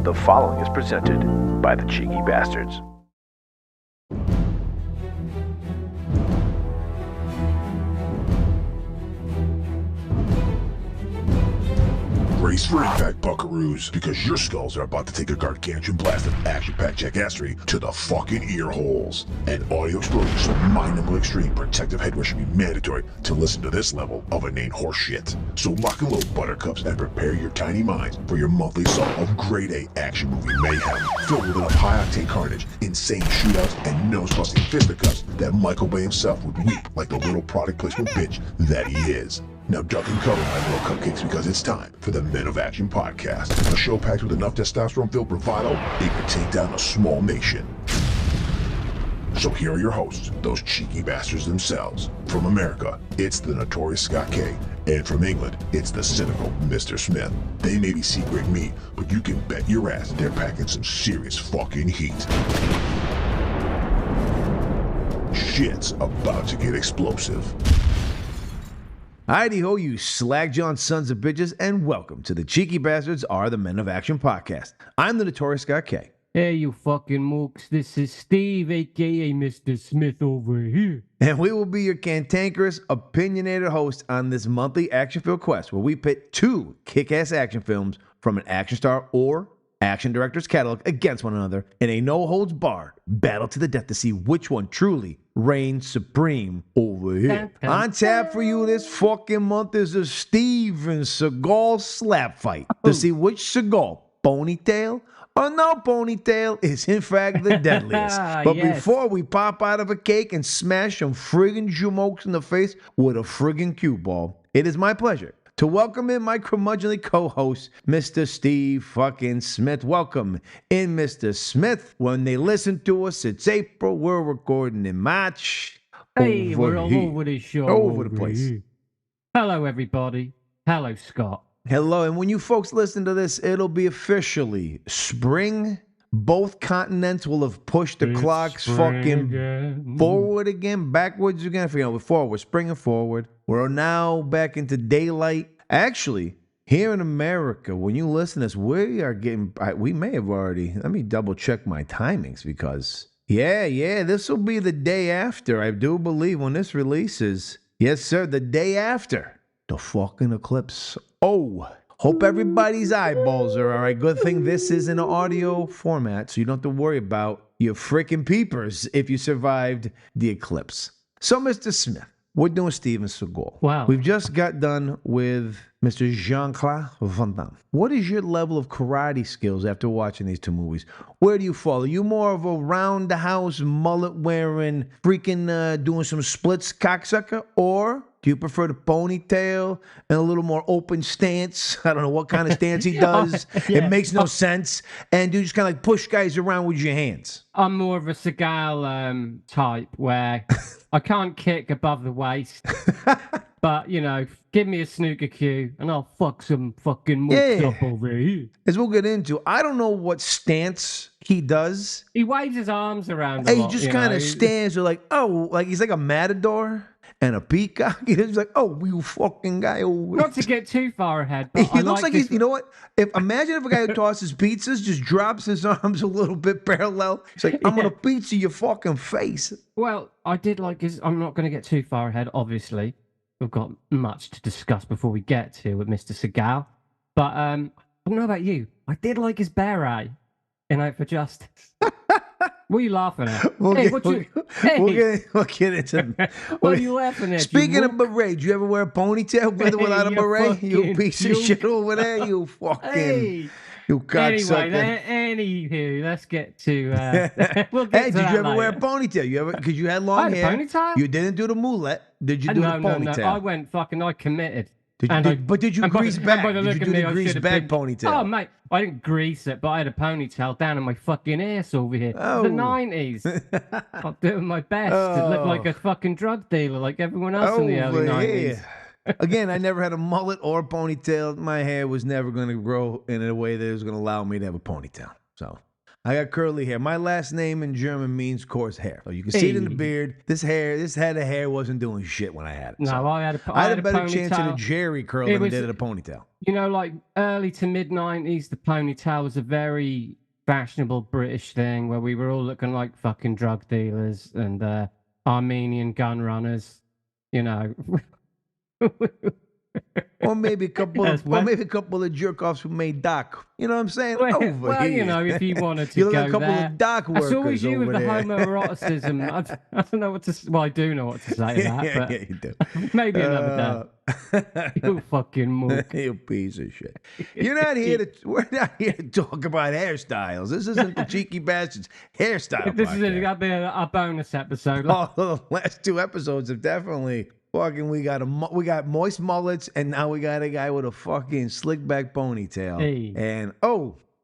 The following is presented by the Cheeky Basterds. Brace for impact, buckeroos, because your skulls are about to take a gargantuan blast of action-packed jackassery to the fucking ear holes. And audio exposure so mind-numbing extreme protective headwear should be mandatory to listen to this level of inane horseshit. So lock and load, buttercups, and prepare your tiny minds for your monthly assault of grade A action movie mayhem, filled with enough high-octane carnage, insane shootouts, and nose-busting fisticuffs that Michael Bay himself would weep like the little product placement bitch that he is. Now duck and cover, my little cupcakes, because it's time for the Men of Action podcast, a show packed with enough testosterone-filled bravado it could take down a small nation. So here are your hosts, those cheeky bastards themselves. From America, it's the notorious Scott K, and from England, it's the cynical Mr. Smith. They may be secret meat, but you can bet your ass they're packing some serious fucking heat. Shit's about to get explosive. Heidi ho, you slack-jawed sons of bitches, and welcome to the Cheeky Bastards Are the Men of Action podcast. I'm the notorious Scott K. Hey, you fucking mooks, this is Steve, a.k.a. Mr. Smith over here. And we will be your cantankerous, opinionated host on this monthly action-filled quest where we pit two kick-ass action films from an action star or action director's catalog against one another in a no-holds-barred battle to the death to see which one truly reigns supreme over here. On tap for you this fucking month is a Steven Seagal Slap Fight to see which Seagal, Ponytail or no Ponytail, is in fact the deadliest. But before we pop out of a cake and smash some friggin' jumokes in the face with a friggin' cue ball, it is my pleasure to welcome in my curmudgeonly co-host, Mr. Steve fucking Smith. Welcome in, Mr. Smith. When they listen to us, it's April. We're recording in March. Hey, we're all over the show. Over the place. Here. Hello, everybody. Hello, Scott. Hello, and when you folks listen to this, it'll be officially spring. Both continents will have pushed the clocks fucking forward again, backwards again. Forward, spring and forward. We're now back into daylight. Actually, here in America, when you listen to this, we may have already, let me double check my timings because, this will be the day after, I do believe, when this releases. Yes, sir, the day after the fucking eclipse. Oh, hope everybody's eyeballs are all right. Good thing this is in an audio format, so you don't have to worry about your freaking peepers if you survived the eclipse. So, Mr. Smith, we're doing Steven Seagal. Wow. We've just got done with Mr. Jean-Claude Van Damme. What is your level of karate skills after watching these two movies? Where do you fall? Are you more of a round-the-house, mullet-wearing, freaking doing some splits cocksucker? Or do you prefer the ponytail and a little more open stance? I don't know what kind of stance he does. It makes no sense. And do you just kind of like push guys around with your hands? I'm more of a Seagal type where I can't kick above the waist. But, you know, give me a snooker cue and I'll fuck some fucking mooks up over here. As we'll get into, I don't know what stance he does. He waves his arms around a lot, He just kind of stands there like, oh, like he's like a matador and a peacock. He's like, oh, you fucking guy. Not to get too far ahead, but he looks like he's, you know what? Imagine if a guy who tosses pizzas just drops his arms a little bit parallel. He's like, I'm going to pizza your fucking face. Well, I did like his, I'm not going to get too far ahead, obviously. We've got much to discuss before we get to with Mr. Seagal. But I don't know about you. I did like his beret in Out for Justice. What are you laughing at? We'll get into What are you laughing at? Speaking of beret, do you ever wear a ponytail with or without a beret? You piece of shit over there. You fucking... You cocksucker. Anywho, let's get to. We'll get hey, to did you ever later. wear a ponytail? You ever? Because you had long hair. Ponytail? You didn't do the mullet. Did you do the ponytail? No. I went fucking. I committed. But did you grease back? Did you do the grease back ponytail? Oh, mate, I didn't grease it, but I had a ponytail down in my fucking ass over here. Oh. The 90s. I'm doing my best to look like a fucking drug dealer, like everyone else in the early 90s. Again, I never had a mullet or a ponytail. My hair was never going to grow in a way that was going to allow me to have a ponytail. So I got curly hair. My last name in German means coarse hair. So you can see it in the beard. This head of hair wasn't doing shit when I had it. No, so. I had a better chance at a Jerry curl than I did at a ponytail. You know, like early to mid-90s, the ponytail was a very fashionable British thing where we were all looking like fucking drug dealers and Armenian gun runners, you know. Or maybe a couple of jerk-offs who made Doc. You know what I'm saying? Well, here. you know, if you wanted to you look go like a couple there. of Doc workers That's always you with the there. homoeroticism. I don't know what to. Well, I do know what to say to that, but you do. maybe another day. You fucking mook. You piece of shit. We're not here to talk about hairstyles. This isn't the Cheeky Bastards hairstyle. This is got to be a bonus episode. Oh, the last 2 episodes have definitely. Fucking, we got moist mullets, and now we got a guy with a fucking slick back ponytail. Hey. And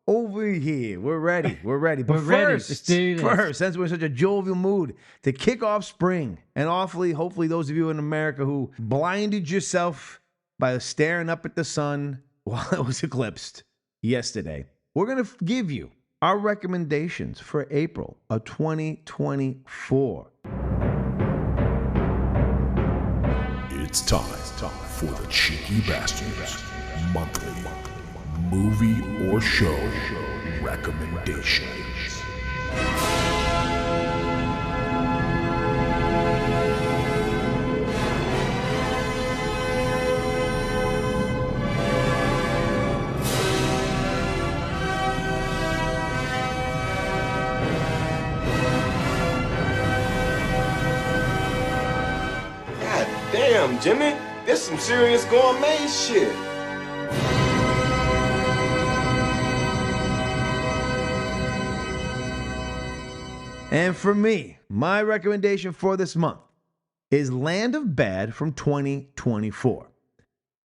over here, we're ready. But Let's do this. First, since we're in such a jovial mood to kick off spring, and hopefully those of you in America who blinded yourself by staring up at the sun while it was eclipsed yesterday, we're gonna give you our recommendations for April of 2024. It's time for the Cheeky Basterds monthly movie or show recommendations. Damn, Jimmy, this some serious gourmet shit. And for me, my recommendation for this month is Land of Bad from 2024.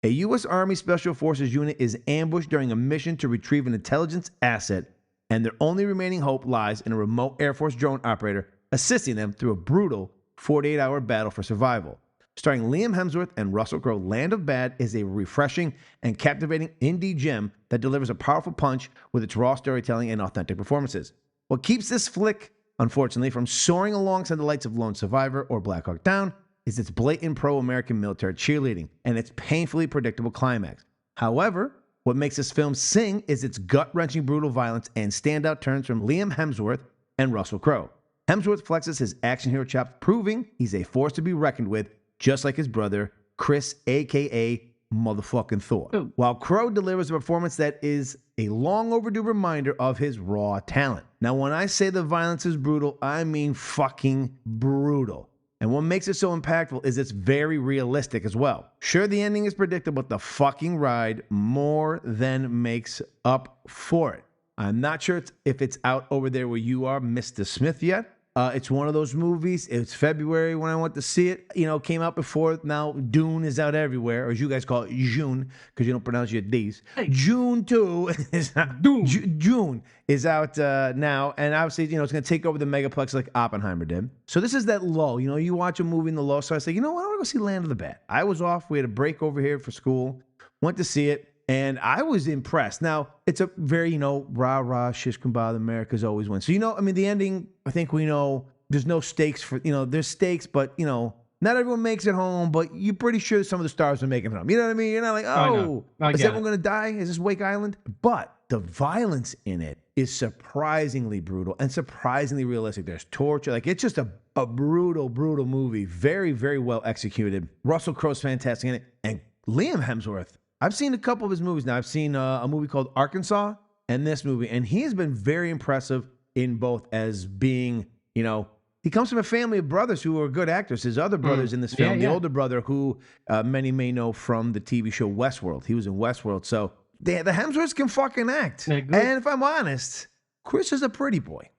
A U.S. Army Special Forces unit is ambushed during a mission to retrieve an intelligence asset, and their only remaining hope lies in a remote Air Force drone operator assisting them through a brutal 48-hour battle for survival. Starring Liam Hemsworth and Russell Crowe, Land of Bad is a refreshing and captivating indie gem that delivers a powerful punch with its raw storytelling and authentic performances. What keeps this flick, unfortunately, from soaring alongside the lights of Lone Survivor or Black Hawk Down is its blatant pro-American military cheerleading and its painfully predictable climax. However, what makes this film sing is its gut-wrenching brutal violence and standout turns from Liam Hemsworth and Russell Crowe. Hemsworth flexes his action hero chops, proving he's a force to be reckoned with, just like his brother, Chris, a.k.a. motherfucking Thor. Ooh. While Crowe delivers a performance that is a long overdue reminder of his raw talent. Now, when I say the violence is brutal, I mean fucking brutal. And what makes it so impactful is it's very realistic as well. Sure, the ending is predictable, but the fucking ride more than makes up for it. I'm not sure if it's out over there where you are, Mr. Smith, yet. It's one of those movies. It's February when I went to see it. You know, came out before. Now Dune is out everywhere, or as you guys call it, June, because you don't pronounce your D's. Hey. June 2 is out. June is out now, and obviously, you know, it's going to take over the megaplex like Oppenheimer did. So this is that lull. You know, you watch a movie in the lull. So I say, you know what? I want to go see Land of the Bad. I was off. We had a break over here for school. Went to see it. And I was impressed. Now, it's a very, you know, rah-rah, shish kebab, America's always win. So, you know, I mean, the ending, I think we know there's no stakes for, you know, there's stakes, but, you know, not everyone makes it home, but you're pretty sure some of the stars are making it home. You know what I mean? You're not like, oh, is everyone going to die? Is this Wake Island? But the violence in it is surprisingly brutal and surprisingly realistic. There's torture. Like, it's just a brutal, brutal movie. Very, very well executed. Russell Crowe's fantastic in it. And Liam Hemsworth. I've seen a couple of his movies now. I've seen a movie called Arkansas and this movie, and he has been very impressive in both as being, you know, he comes from a family of brothers who are good actors. His other brothers in this film, the older brother who many may know from the TV show Westworld. He was in Westworld. So the Hemsworths can fucking act. And if I'm honest, Chris is a pretty boy.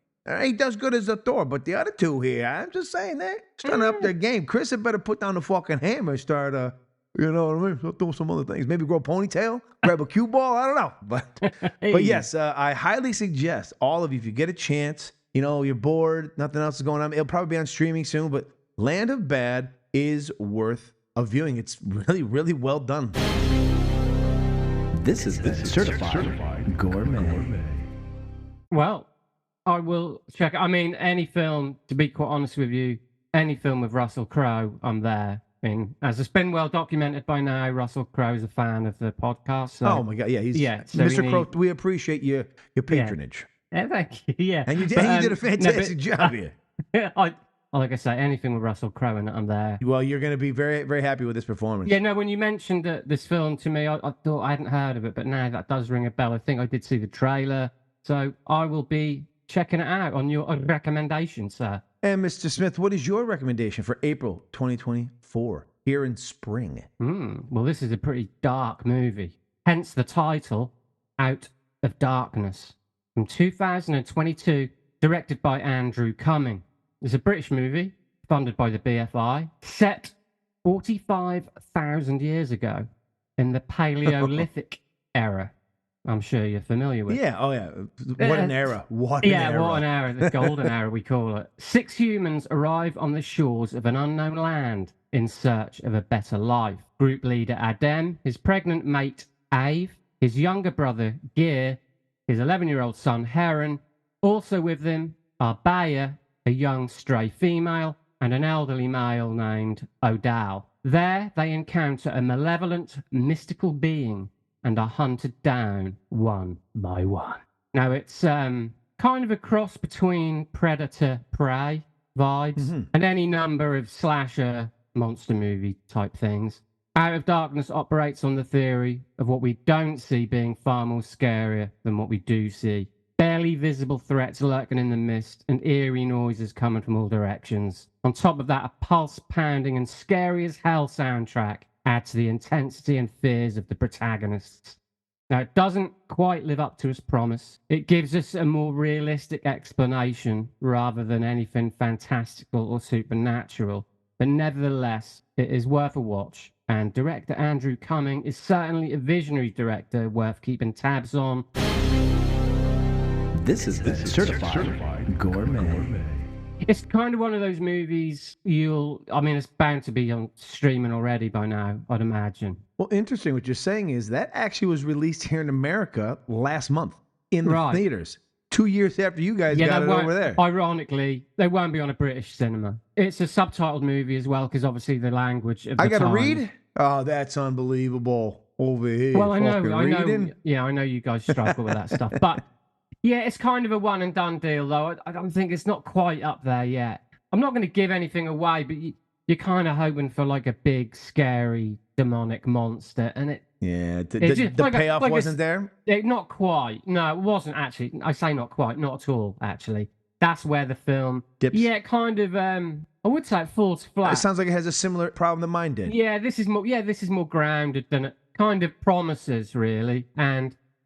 He does good as a Thor, but the other two here, I'm just saying, they're starting up their game. Chris had better put down the fucking hammer and start you know what I mean? Start doing some other things. Maybe grow a ponytail, grab a cue ball. I don't know. But yes, I highly suggest all of you, if you get a chance, you know, you're bored, nothing else is going on. It'll probably be on streaming soon, but Land of Bad is worth a viewing. It's really, really well done. This is certified gourmet. Well, I will check it. I mean, any film, to be quite honest with you, any film with Russell Crowe, I'm there. I mean, as it's been well documented by now, Russell Crowe's a fan of the podcast. So, Oh my God, yeah, he's so Mr. Crowe. We appreciate your patronage, Yeah, thank you. Yeah, and you did a fantastic job here. Like I say, anything with Russell Crowe in it, I'm there. Well, you're going to be very, very happy with this performance. Yeah, no, when you mentioned this film to me, I thought I hadn't heard of it, but now that does ring a bell. I think I did see the trailer, so I will be checking it out on your recommendation, sir. And Mr. Smith, what is your recommendation for April 2024 here in spring? Well, this is a pretty dark movie, hence the title, Out of Darkness, from 2022, directed by Andrew Cumming. It's a British movie funded by the BFI, set 45,000 years ago in the Paleolithic era. I'm sure you're familiar with. Yeah, oh yeah. What an era. What an era, the golden era we call it. 6 humans arrive on the shores of an unknown land in search of a better life. Group leader Adem, his pregnant mate Ave, his younger brother Gear, his 11-year-old son Heron. Also with them are Baya, a young stray female, and an elderly male named Odal. There they encounter a malevolent, mystical being and are hunted down one by one. Now, it's kind of a cross between Predator-Prey vibes and any number of slasher monster movie type things. Out of Darkness operates on the theory of what we don't see being far more scarier than what we do see. Barely visible threats lurking in the mist and eerie noises coming from all directions. On top of that, a pulse-pounding and scary as hell soundtrack adds to the intensity and fears of the protagonists. Now, it doesn't quite live up to its promise. It gives us a more realistic explanation rather than anything fantastical or supernatural. But nevertheless, it is worth a watch. And director Andrew Cumming is certainly a visionary director worth keeping tabs on. This is certified gourmet. It's kind of one of those movies it's bound to be on streaming already by now, I'd imagine. Well, interesting what you're saying is that actually was released here in America last month in the theaters. 2 years after you guys got it over there. Ironically, they won't be on a British cinema. It's a subtitled movie as well, because obviously the language of the I got to time. read? Oh, that's unbelievable. Over here. Well, I know. Yeah, I know you guys struggle with that stuff. But yeah, it's kind of a one and done deal, though. I don't think it's not quite up there yet. I'm not going to give anything away, but you're kind of hoping for like a big, scary, demonic monster, and the payoff wasn't there. Not quite. No, it wasn't actually. I say not quite, not at all. Actually, that's where the film dips. Yeah, kind of. I would say it falls flat. It sounds like it has a similar problem than mine did. Yeah, this is more grounded than it kind of promises, really.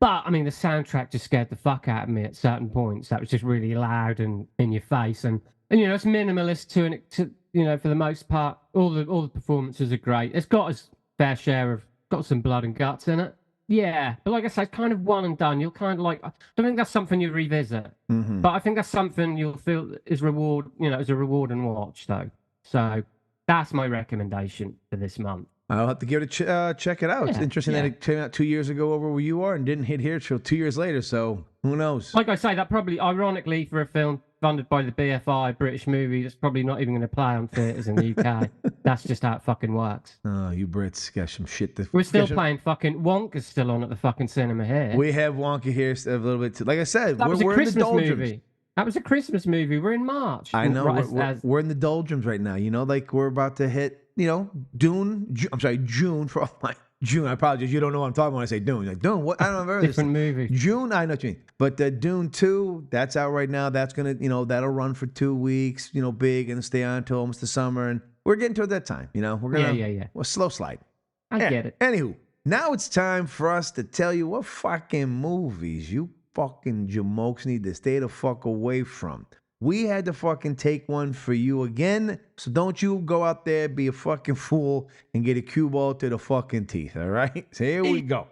But I mean, the soundtrack just scared the fuck out of me at certain points. That was just really loud and in your face, and it's minimalist for the most part. All the performances are great. It's got its fair share of got some blood and guts in it. Yeah, but like I said, kind of one and done. You'll kind of like. I don't think that's something you revisit, but I think that's something you'll feel is reward. As a reward and watch though. So that's my recommendation for this month. I'll have to give it a check it out. Yeah, it's interesting that it came out 2 years ago over where you are and didn't hit here till 2 years later. So who knows? Like I say, that probably, ironically, for a film funded by the BFI, British movie, that's probably not even going to play on theatres in the UK. That's just how it fucking works. Oh, you Brits got some shit. We're still playing fucking Wonka's still on at the fucking cinema here. We have Wonka here a little bit too. Like I said, we're in the doldrums. Movie. That was a Christmas movie. We're in March. I know. We're in the doldrums right now. Like we're about to hit, June for all my June. I apologize. You don't know what I'm talking about when I say Dune. Like Dune, what? I don't know. Different movie. June, I know what you mean. But Dune 2, that's out right now. That's gonna, that'll run for 2 weeks. Big and stay on until almost the summer. And we're getting toward that time. We're gonna Well, slow slide. I get it. Anywho, now it's time for us to tell you what fucking movies you fucking jamokes need to stay the fuck away from. We had to fucking take one for you again, so don't you go out there, be a fucking fool, and get a cue ball to the fucking teeth, all right? So here we go.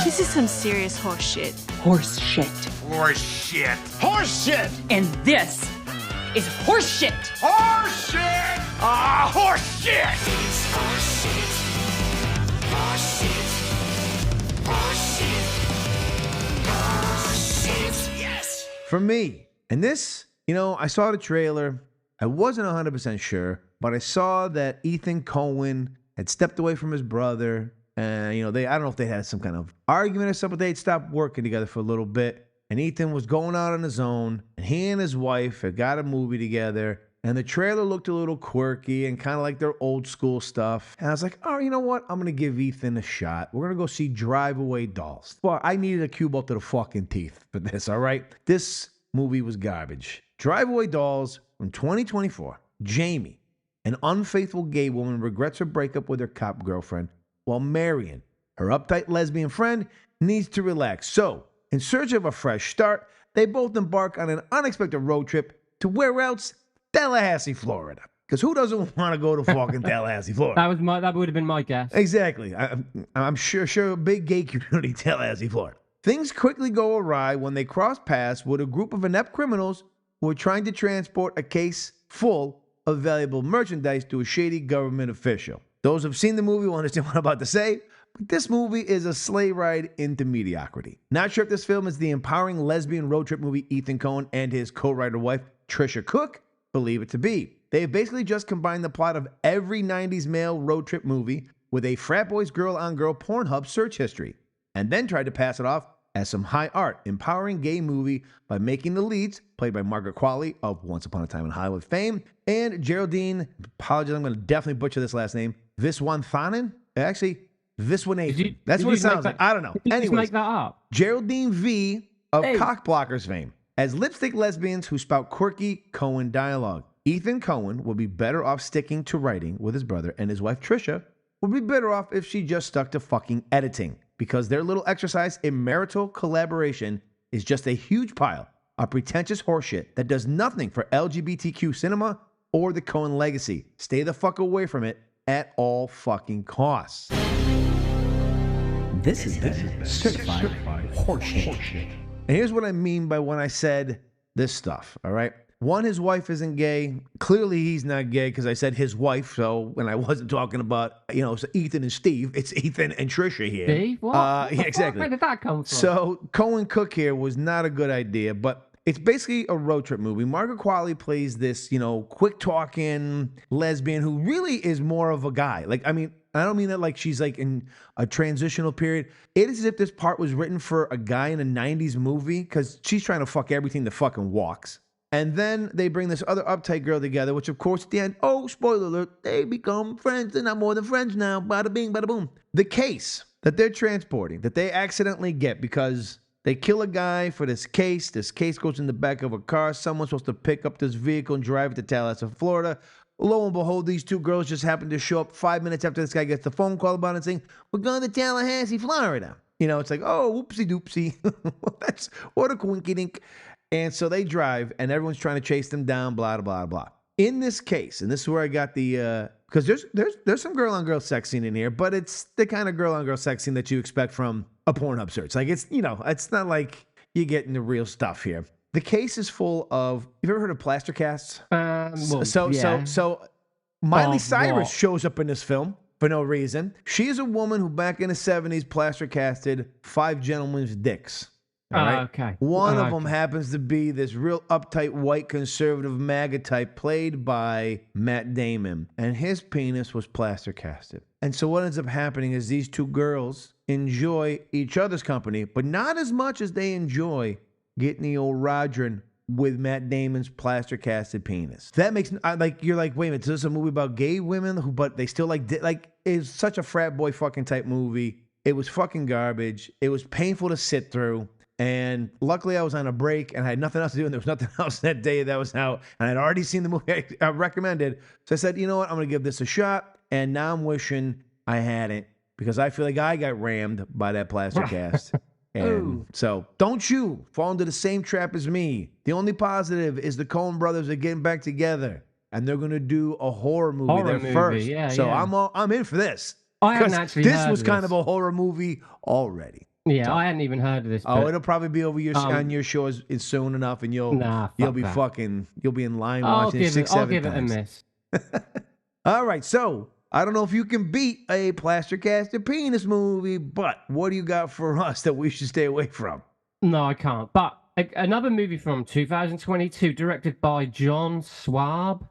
This is some serious horse shit. Horse shit. Horse shit. Horse shit. And this is horse shit. Horse shit. Ah, horse shit. It's horse shit. Horse shit. Horse shit. Horse shit. Yes. For me, And this, I saw the trailer. I wasn't 100% sure, but I saw that Ethan Coen had stepped away from his brother. I don't know if they had some kind of argument or something, but they'd stopped working together for a little bit. And Ethan was going out on his own, and he and his wife had got a movie together. And the trailer looked a little quirky and kind of like their old school stuff. And I was like, oh, you know what? I'm going to give Ethan a shot. We're going to go see Drive Away Dolls. Well, I needed a cue ball to the fucking teeth for this, all right? This movie was garbage. Drive Away Dolls from 2024. Jamie, an unfaithful gay woman, regrets her breakup with her cop girlfriend, while Marion, her uptight lesbian friend, needs to relax. So, in search of a fresh start, they both embark on an unexpected road trip to where else? Tallahassee, Florida. Because who doesn't want to go to fucking Tallahassee, Florida? That would have been my guess. Exactly. I'm sure a big gay community, Tallahassee, Florida. Things quickly go awry when they cross paths with a group of inept criminals who are trying to transport a case full of valuable merchandise to a shady government official. Those who've seen the movie will understand what I'm about to say, but this movie is a sleigh ride into mediocrity. Not sure if this film is the empowering lesbian road trip movie Ethan Coen and his co-writer wife, Trisha Cook, believe it to be. They have basically just combined the plot of every 90s male road trip movie with a frat boys girl-on-girl Pornhub search history, and then tried to pass it off as some high art, empowering gay movie by making the leads, played by Margaret Qualley of Once Upon a Time in Hollywood fame, and Geraldine, apologize, I'm going to definitely butcher this last name, Viswanthanan? Actually, Viswanathan. That's what it sounds like. I don't know. Did you just make that up? Geraldine V of Cockblockers fame. As lipstick lesbians who spout quirky Coen dialogue. Ethan Coen will be better off sticking to writing with his brother, and his wife Trisha would be better off if she just stuck to fucking editing, because their little exercise in marital collaboration is just a huge pile of pretentious horseshit that does nothing for LGBTQ cinema or the Coen legacy. Stay the fuck away from it at all fucking costs. This is certified horseshit. And here's what I mean by when I said this stuff, all right? One, his wife isn't gay. Clearly, he's not gay because I said his wife. So when I wasn't talking about, so Ethan and Steve, it's Ethan and Trisha here. Steve? What? Yeah, exactly. Where did that come from? So Coen Cook here was not a good idea, but it's basically a road trip movie. Margaret Qualley plays this, quick-talking lesbian who really is more of a guy. I don't mean that like she's like in a transitional period. It is as if this part was written for a guy in a 90s movie because she's trying to fuck everything that fucking walks. And then they bring this other uptight girl together, which of course at the end, oh, spoiler alert, they become friends. They're not more than friends now. Bada bing, bada boom. The case that they're transporting, that they accidentally get because they kill a guy for this case. This case goes in the back of a car. Someone's supposed to pick up this vehicle and drive it to Tallahassee, Florida. Lo and behold, these two girls just happen to show up 5 minutes after this guy gets the phone call about it saying, we're going to Tallahassee, Florida. It's like, oh, whoopsie doopsie. That's what a quinky dink. And so they drive, and everyone's trying to chase them down, blah, blah, blah. In this case, and this is where I got the, because there's some girl-on-girl sex scene in here, but it's the kind of girl-on-girl sex scene that you expect from a Pornhub search. Like, it's, it's not like you're getting the real stuff here. The case is full of, you've ever heard of plaster casts? So Miley Cyrus shows up in this film for no reason. She is a woman who back in the 70s plaster casted 5 gentlemen's dicks. All right? Okay. One of them happens to be this real uptight white conservative MAGA type played by Matt Damon. And his penis was plaster casted. And so what ends up happening is these two girls enjoy each other's company, but not as much as they enjoy getting the old Rodrin with Matt Damon's plaster casted penis. That makes, you're like, wait a minute, is this a movie about gay women but they still it's such a frat boy fucking type movie. It was fucking garbage. It was painful to sit through. And luckily I was on a break and I had nothing else to do, and there was nothing else that day that was out, and I'd already seen the movie I recommended. So I said, you know what, I'm going to give this a shot. And now I'm wishing I hadn't, because I feel like I got rammed by that plaster cast. And so don't you fall into the same trap as me. The only positive is the Coen brothers are getting back together, and they're going to do a horror movie first. Yeah, so yeah. I'm in for this. I haven't actually this heard was of kind this. of a horror movie already. Yeah, So- I hadn't even heard of this. Oh, but- it'll probably be over on your shows soon enough, and you'll be that. you'll be in line I'll watching it give 6, it, 7 I'll give times. it a miss. All right, so I don't know if you can beat a plaster casted penis movie, but what do you got for us that we should stay away from? No, I can't. But another movie from 2022, directed by John Swab.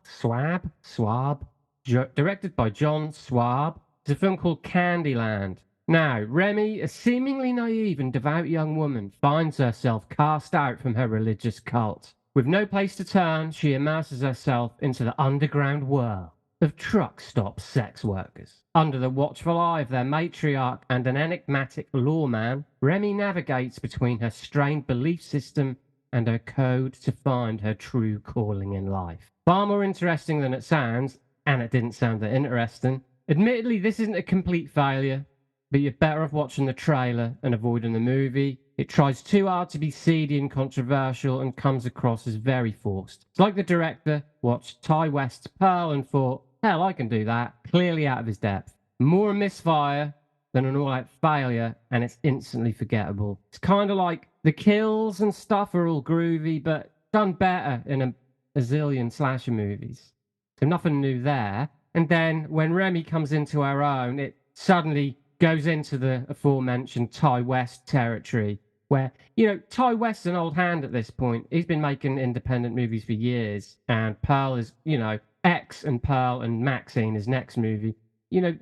Directed by John Swab. It's a film called Candyland. Now, Remy, a seemingly naive and devout young woman, finds herself cast out from her religious cult. With no place to turn, she immerses herself into the underground world of truck stop sex workers. Under the watchful eye of their matriarch and an enigmatic lawman, Remy navigates between her strained belief system and her code to find her true calling in life. Far more interesting than it sounds, and it didn't sound that interesting. Admittedly, this isn't a complete failure, but you're better off watching the trailer and avoiding the movie. It tries too hard to be seedy and controversial and comes across as very forced. It's like the director watched Ty West's Pearl and thought, hell, I can do that, clearly out of his depth. More a misfire than an all-out failure, and it's instantly forgettable. It's kind of like the kills and stuff are all groovy, but done better in a zillion slasher movies. So nothing new there. And then when Remy comes into her own, it suddenly goes into the aforementioned Ty West territory, where, you know, Ty West's an old hand at this point. He's been making independent movies for years, and Pearl is, you know, X and Pearl and Maxine, his next movie. You know,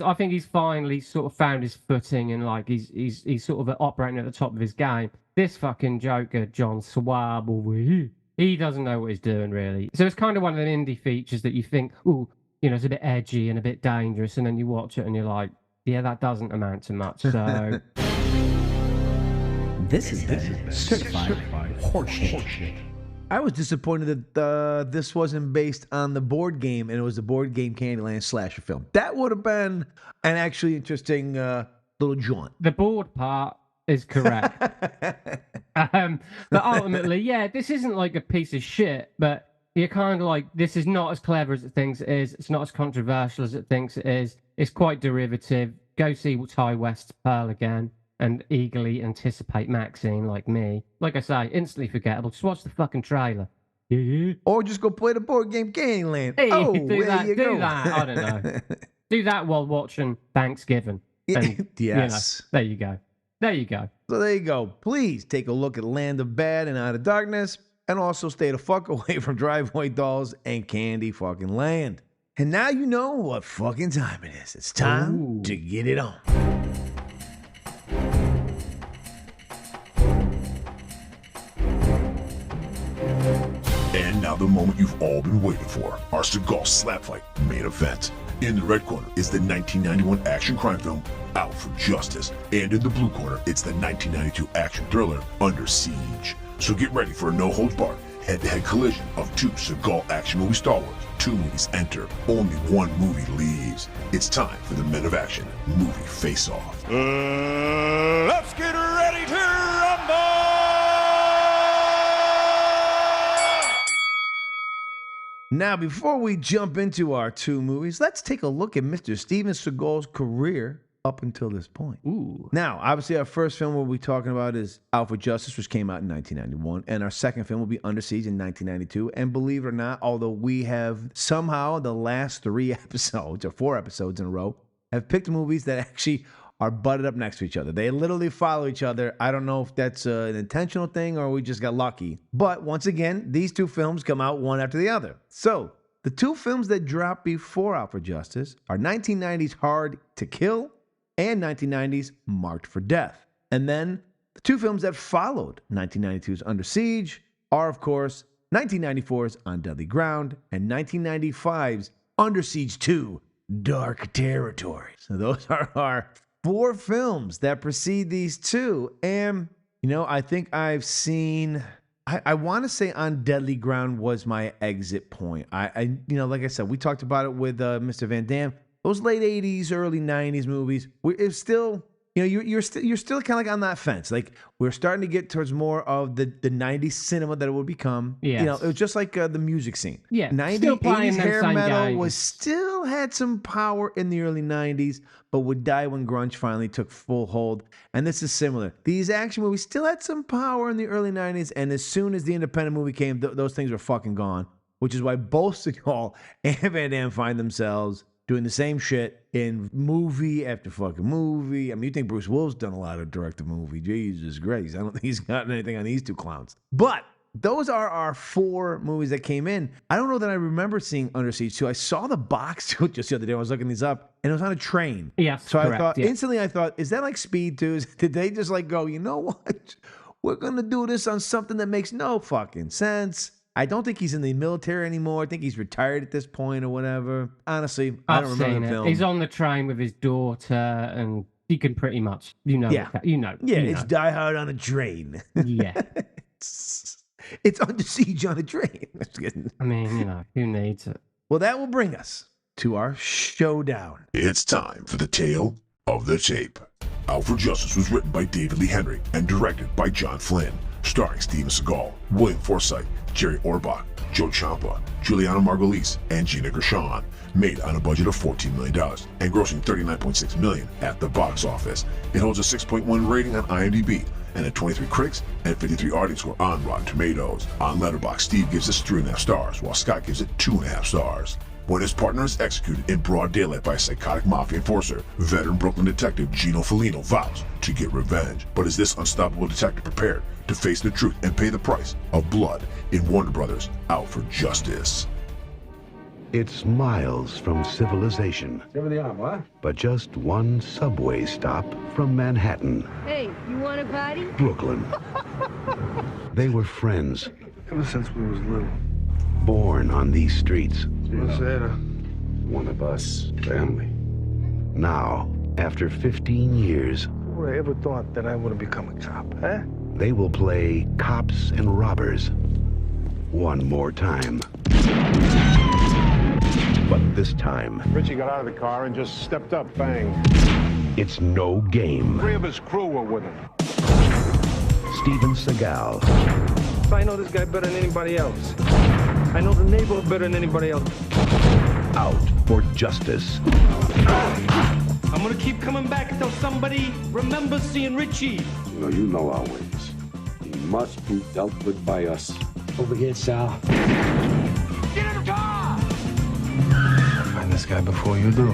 I think he's finally sort of found his footing, and like he's sort of operating at the top of his game. This fucking joker, John Swab, he doesn't know what he's doing really. So it's kind of one of the indie features that you think, ooh, you know, it's a bit edgy and a bit dangerous, and then you watch it and you're like, yeah, that doesn't amount to much. So This is certified horseshit. I was disappointed that this wasn't based on the board game, and it was the board game Candyland slasher film. That would have been an actually interesting little jaunt. The board part is correct. But ultimately, yeah, this isn't like a piece of shit, but you're kind of like, this is not as clever as it thinks it is. It's not as controversial as it thinks it is. It's quite derivative. Go see Ty West's Pearl again and eagerly anticipate Maxine like me. Like I say, instantly forgettable. Just watch the fucking trailer. Or just go play the board game Candyland. Hey, oh, do that. You Do go. that. I don't know. Do that while watching Thanksgiving. And, yes. You know, there you go. There you go. So there you go. Please take a look at Land of Bad and Out of Darkness, and also stay the fuck away from Driveway Dolls and Candy fucking Land. And now you know what fucking time it is. It's time to get it on. And now the moment you've all been waiting for, our Seagal Slap Fight main event. In the red corner is the 1991 action crime film Out for Justice, and in the blue corner it's the 1992 action thriller Under Siege. So get ready for a no-holds-barred, head-to-head collision of two Seagal action movie stalwarts. Two movies enter, only one movie leaves. It's time for the Men of Action movie face-off. Let's get ready to rumble! Now, before we jump into our two movies, let's take a look at Mr. Steven Seagal's career up until this point. Now, obviously, our first film we'll be talking about is Out for Justice, which came out in 1991. And our second film will be Under Siege in 1992. And believe it or not, although we have somehow the last 3 episodes, or 4 episodes in a row, have picked movies that actually are butted up next to each other. They literally follow each other. I don't know if that's an intentional thing or we just got lucky. But once again, these two films come out one after the other. So, the two films that dropped before Out for Justice are 1990's Hard to Kill and 1990's Marked for Death. And then the two films that followed 1992's Under Siege are, of course, 1994's On Deadly Ground and 1995's Under Siege 2, Dark Territory. So those are our 4 films that precede these two. And, you know, I think I've seen... I want to say On Deadly Ground was my exit point. I you know, like I said, we talked about it with Mr. Van Damme. Those late 80s, early 90s movies, it's still, you know, you're still kind of like on that fence. Like, we're starting to get towards more of the 90s cinema that it would become. Yes. You know, it was just like the music scene. Yeah, 90s, still playing 80s them hair same metal games. still had some power in the early 90s, but would die when grunge finally took full hold. And this is similar. These action movies still had some power in the early 90s, and as soon as the independent movie came, those things were fucking gone, which is why both Seagal and Van Damme find themselves doing the same shit in movie after fucking movie. I mean, you think Bruce Willis done a lot of direct-to-movie. Jesus Christ. I don't think he's gotten anything on these two clowns. But those are our 4 movies that came in. I don't know that I remember seeing Under Siege 2. I saw the box just the other day. I was looking these up, and it was on a train. Yes, so correct, I thought, yeah. instantly I thought, is that like Speed 2? Did they just like go, you know what? We're going to do this on something that makes no fucking sense. I don't think he's in the military anymore. I think he's retired at this point or whatever. Honestly, I don't remember the film. He's on the train with his daughter, and you can pretty much, Yeah, it's Die Hard on a train. Yeah. It's Under Siege on a train. I mean, who needs it? Well, that will bring us to our showdown. It's time for the tale of the tape. Out for Justice was written by David Lee Henry and directed by John Flynn, starring Steven Seagal, William Forsythe, Jerry Orbach, Joe Ciampa, Juliana Margulies, and Gina Gershon. Made on a budget of $14 million and grossing $39.6 million at the box office. It holds a 6.1 rating on IMDb and a 23 critics and 53 audience score on Rotten Tomatoes. On Letterboxd, Steve gives us 3.5 stars, while Scott gives it 2.5 stars. When his partner is executed in broad daylight by a psychotic mafia enforcer, veteran Brooklyn detective Gino Felino vows to get revenge. But is this unstoppable detective prepared to face the truth and pay the price of blood in Warner Brothers Out for Justice? It's miles from civilization, Give me the arm, what? but just one subway stop from Manhattan, Hey, you want a party? Brooklyn. They were friends, Ever since we was little. born on these streets. One of us, family. Now, after 15 years, Who would have ever thought that I would have become a cop, huh? they will play cops and robbers one more time. But this time, Richie got out of the car and just stepped up, bang. it's no game. 3 of his crew were with him. Steven Seagal, I know this guy better than anybody else. I know the neighborhood better than anybody else. out for justice. I'm gonna keep coming back until somebody remembers seeing Richie. You know our ways. He must be dealt with by us. Over here, Sal. Get in the car! I'll find this guy before you do.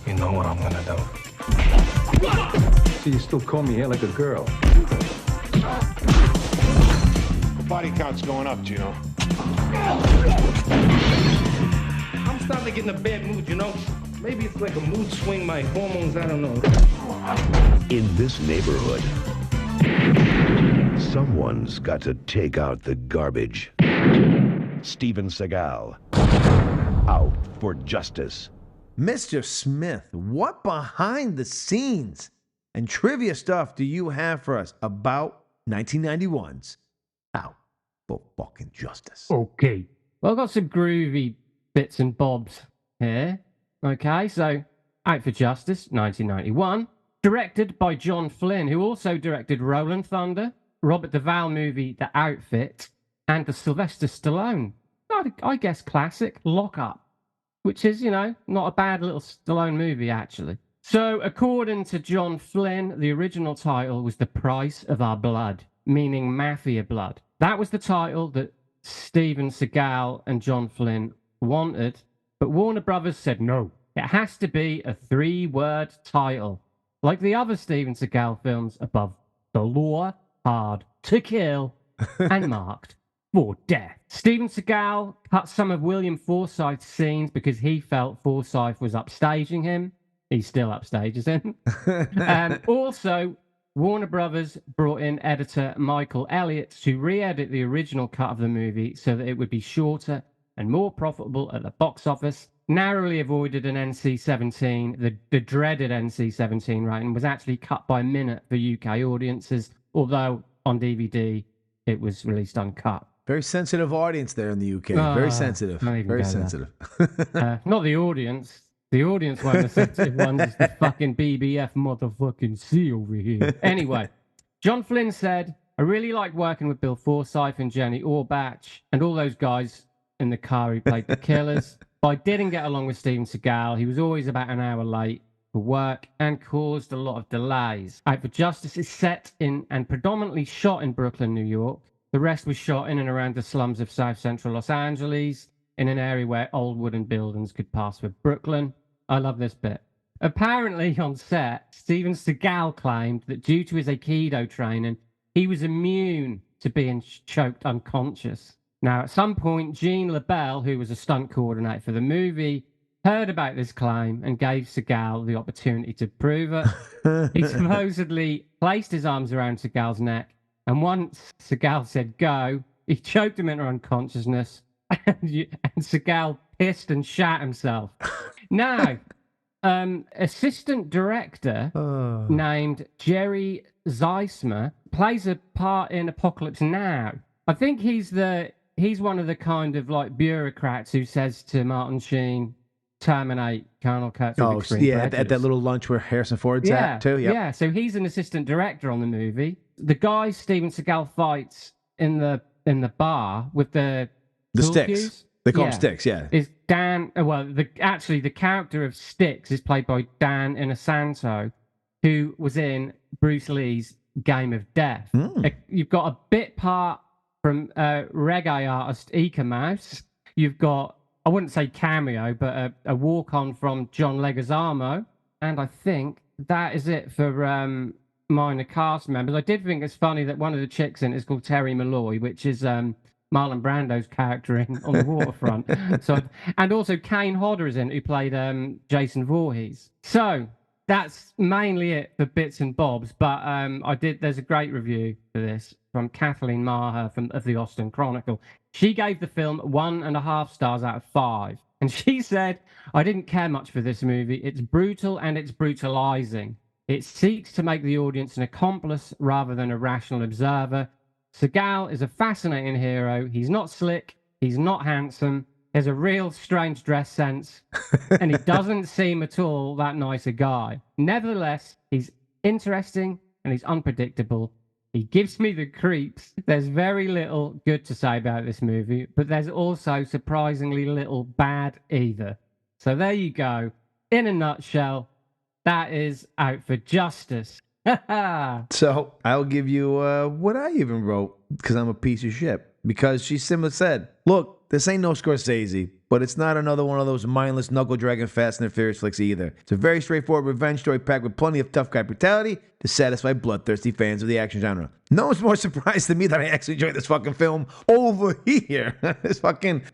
You know what I'm gonna do. See, you still call me here like a girl. The body count's going up, Gino. I'm starting to get in a bad mood, Maybe it's like a mood swing, my hormones, I don't know. In this neighborhood, someone's got to take out the garbage. Steven Seagal, out for justice. Mr. Smith, what behind the scenes and trivia stuff do you have for us about 1991's Out for Fucking Justice? Okay. Well, I've got some groovy bits and bobs here. Okay, so Out for Justice, 1991. Directed by John Flynn, who also directed Rolling Thunder, Robert Duvall movie The Outfit, and the Sylvester Stallone, I guess, classic Lock Up, which is, not a bad little Stallone movie, actually. So, according to John Flynn, the original title was The Price of Our Blood, meaning mafia blood. That was the title that Steven Seagal and John Flynn wanted, but Warner Brothers said no. It has to be a 3-word title, like the other Steven Seagal films above: The Law, Hard to Kill, and Marked for Death. Steven Seagal cut some of William Forsythe's scenes because he felt Forsythe was upstaging him. He still upstages him. Also, Warner Brothers brought in editor Michael Elliott to re-edit the original cut of the movie so that it would be shorter and more profitable at the box office. Narrowly avoided an NC-17, the dreaded NC-17 rating, was actually cut by a minute for UK audiences, although on DVD it was released uncut. Very sensitive audience there in the UK. Very sensitive. Very sensitive. Not the audience. The audience one, the sensitive ones, is the fucking BBF motherfucking C over here. Anyway, John Flynn said, I really liked working with Bill Forsythe and Jenny Orbach and all those guys in the car who played the killers. But I didn't get along with Steven Seagal. He was always about an hour late for work and caused a lot of delays. Out for Justice is set in and predominantly shot in Brooklyn, New York. The rest was shot in and around the slums of South Central Los Angeles, in an area where old wooden buildings could pass for Brooklyn. I love this bit. Apparently on set, Steven Seagal claimed that due to his Aikido training, he was immune to being choked unconscious. Now, at some point, Gene LaBelle, who was a stunt coordinator for the movie, heard about this claim and gave Seagal the opportunity to prove it. He supposedly placed his arms around Seagal's neck, and once Seagal said go, he choked him into unconsciousness, and Seagal pissed and shat himself. Now, assistant director named Jerry Zeismer plays a part in Apocalypse Now. I think he's one of the kind of like bureaucrats who says to Martin Sheen, terminate Colonel Kurtz. Oh, yeah, at that little lunch where Harrison Ford's at too. Yep. Yeah, so he's an assistant director on the movie. The guy Steven Seagal fights in the bar with the sticks. Cues, they call them sticks, yeah. Is Dan? Well, the character of Sticks is played by Dan Inosanto, who was in Bruce Lee's Game of Death. You've got a bit part from reggae artist Ika Mouse. You've got, I wouldn't say cameo, but a walk-on from John Leguizamo. And I think that is it for minor cast members. I did think it's funny that one of the chicks in it is called Terry Malloy, which is Marlon Brando's character in On the Waterfront. And also Kane Hodder is in it, who played Jason Voorhees. So that's mainly it for bits and bobs. But there's a great review for this from Kathleen Maher of the Austin Chronicle. She gave the film 1.5 stars out of 5. And she said, I didn't care much for this movie. It's brutal and it's brutalizing. It seeks to make the audience an accomplice rather than a rational observer. Seagal is a fascinating hero. He's not slick. He's not handsome. He has a real strange dress sense. And he doesn't seem at all that nice a guy. Nevertheless, he's interesting and he's unpredictable. He gives me the creeps. There's very little good to say about this movie, but there's also surprisingly little bad either. So there you go. In a nutshell, that is Out for Justice. So I'll give you what I even wrote, because I'm a piece of shit. Because she simply said, look, this ain't no Scorsese, but it's not another one of those mindless knuckle-dragging Fast and the Furious flicks either. It's a very straightforward revenge story packed with plenty of tough guy brutality to satisfy bloodthirsty fans of the action genre. No one's more surprised than me that I actually enjoyed this fucking film over here.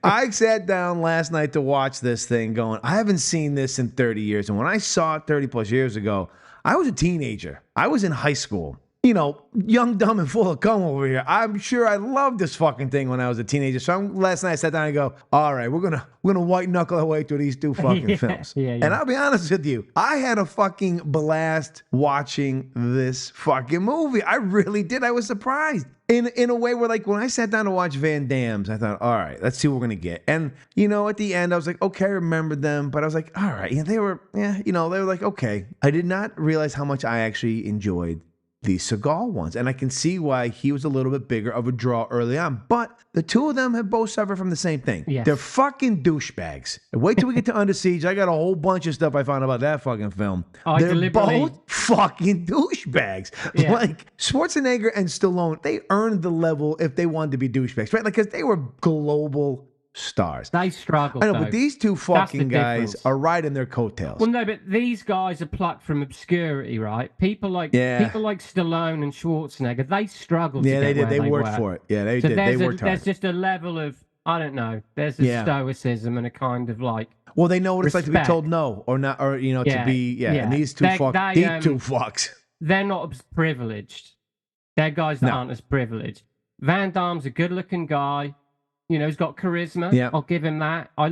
I sat down last night to watch this thing going, I haven't seen this in 30 years. And when I saw it 30 plus years ago, I was a teenager. I was in high school. You know, young, dumb, and full of cum over here. I'm sure I loved this fucking thing when I was a teenager. So last night I sat down and go, all right, we're gonna white knuckle our way through these two fucking films. And I'll be honest with you, I had a fucking blast watching this fucking movie. I really did. I was surprised. In a way where, like, when I sat down to watch Van Damme's, I thought, all right, let's see what we're going to get. And, you know, at the end, I was like, okay, I remembered them. But I was like, all right, they were like, okay. I did not realize how much I actually enjoyed the Seagal ones. And I can see why he was a little bit bigger of a draw early on. But the two of them have both suffered from the same thing. Yes. They're fucking douchebags. Wait till we get to Under Siege. I got a whole bunch of stuff I found about that fucking film. They're both fucking douchebags. Yeah. Like, Schwarzenegger and Stallone, they earned the level if they wanted to be douchebags, right? Like, because they were global stars. They struggled. I know, but these two fucking guys are riding their coattails. Well, no, but these guys are plucked from obscurity, right? People like Stallone and Schwarzenegger, they struggled. Yeah, they did. They worked for it. Yeah, they did. They worked hard. There's just a level of, I don't know. There's a stoicism and a kind of like. Well, they know what it's like to be told no or not, or to be And these two two fucks. They're not as privileged. They're guys that aren't as privileged. Van Damme's a good-looking guy. You know, he's got charisma. Yeah. I'll give him that. I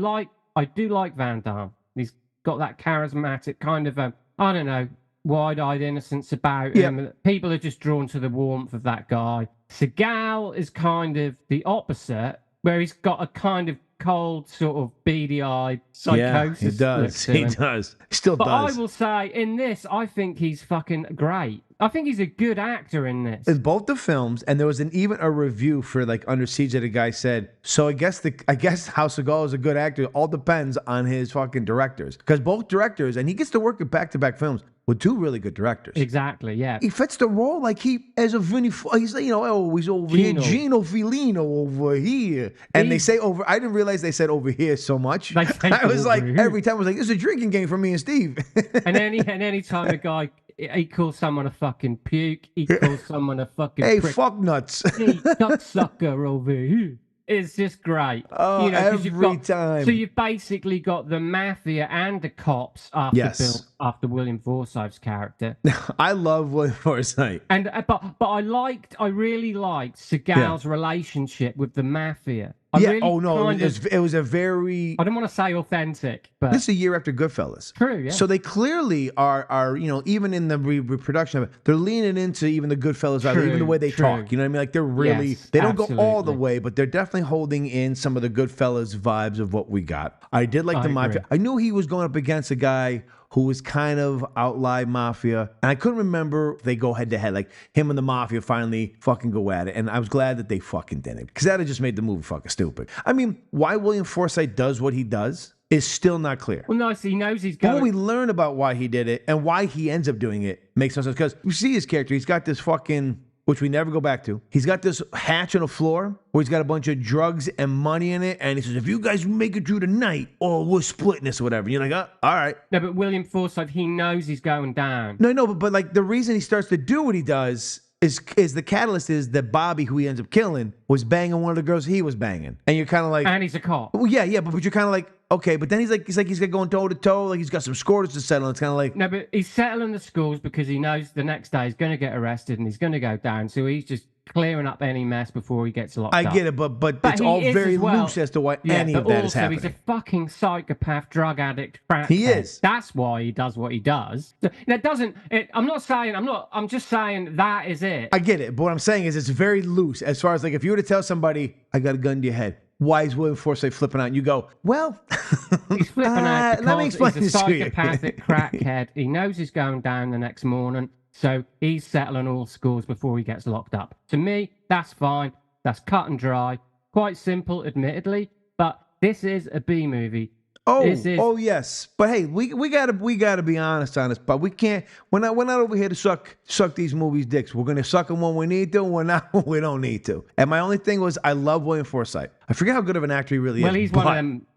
do like Van Damme. He's got that charismatic kind of, I don't know, wide-eyed innocence about him. People are just drawn to the warmth of that guy. Seagal is kind of the opposite, where he's got a kind of cold, sort of beady-eyed psychosis. Yeah, he does. He does. Still but does. I will say, in this, I think he's fucking great. I think he's a good actor in this. In both the films, and there was even a review for like Under Siege that a guy said, so I guess how Seagal is a good actor all depends on his fucking directors. Because both directors, and he gets to work in back-to-back films with two really good directors. Exactly, yeah. He fits the role like he, as a he's, you know, oh, he's over here, Gino Filino over here. And they say over, I didn't realize they said over here so much. I was like, every time I was like, this is a drinking game for me and Steve. and any time a guy, he calls someone a fucking puke, he calls someone a fucking hey, prick. fuck nuts. Hey, cocksucker over here. It's just great. Oh, you know, every time. So you've basically got the mafia and the cops after William Forsythe's character. I love William Forsythe. And but I really liked Seagal's relationship with the mafia. It was a very... I don't want to say authentic, but... This is a year after Goodfellas. True, yeah. So they clearly are you know, even in the reproduction of it, they're leaning into even the Goodfellas, even the way they talk. You know what I mean? Like, they're really... they don't go all the way, but they're definitely holding in some of the Goodfellas vibes of what we got. I did like the mafia. I knew he was going up against a guy who was kind of outlier mafia. And I couldn't remember if they go head to head, like him and the mafia finally fucking go at it. And I was glad that they fucking didn't, because that had just made the movie fucking stupid. I mean, why William Forsythe does what he does is still not clear. Well, no, so he knows he's going... When we learn about why he did it and why he ends up doing it makes no sense. Because you see his character, he's got this fucking... which we never go back to. He's got this hatch on the floor where he's got a bunch of drugs and money in it, and he says, if you guys make it through the night, or we're splitting this or whatever. You're like, oh, all right. No, but William Forsythe, he knows he's going down. No, but like the reason he starts to do what he does is the catalyst is that Bobby, who he ends up killing, was banging one of the girls he was banging. And you're kind of like... And he's a cop. Well, yeah, but you're kind of like, okay, but then he's got going toe to toe, like he's got some scores to settle. It's kind of like... No, but he's settling the scores because he knows the next day he's going to get arrested and he's going to go down. So he's just clearing up any mess before he gets locked up. I get it, but it's all very loose as to why any of that is happening. He's a fucking psychopath, drug addict, crackhead. He is. That's why he does what he does. I'm just saying that is it. I get it, but what I'm saying is it's very loose as far as like if you were to tell somebody, I got a gun to your head, why is William Forsythe flipping out? And you go, well, he's flipping out because let me explain he's a this to you. psychopathic crackhead. He knows he's going down the next morning, so he's settling all scores before he gets locked up. To me, that's fine. That's cut and dry. Quite simple, admittedly, but this is a B movie. Oh yes, but hey, we gotta be honest on this. But we can't. We're not over here to suck these movies' dicks. We're gonna suck them when we need to. We're not when we don't need to. And my only thing was, I love William Forsythe. I forget how good of an actor he really is. Well, he's one of them.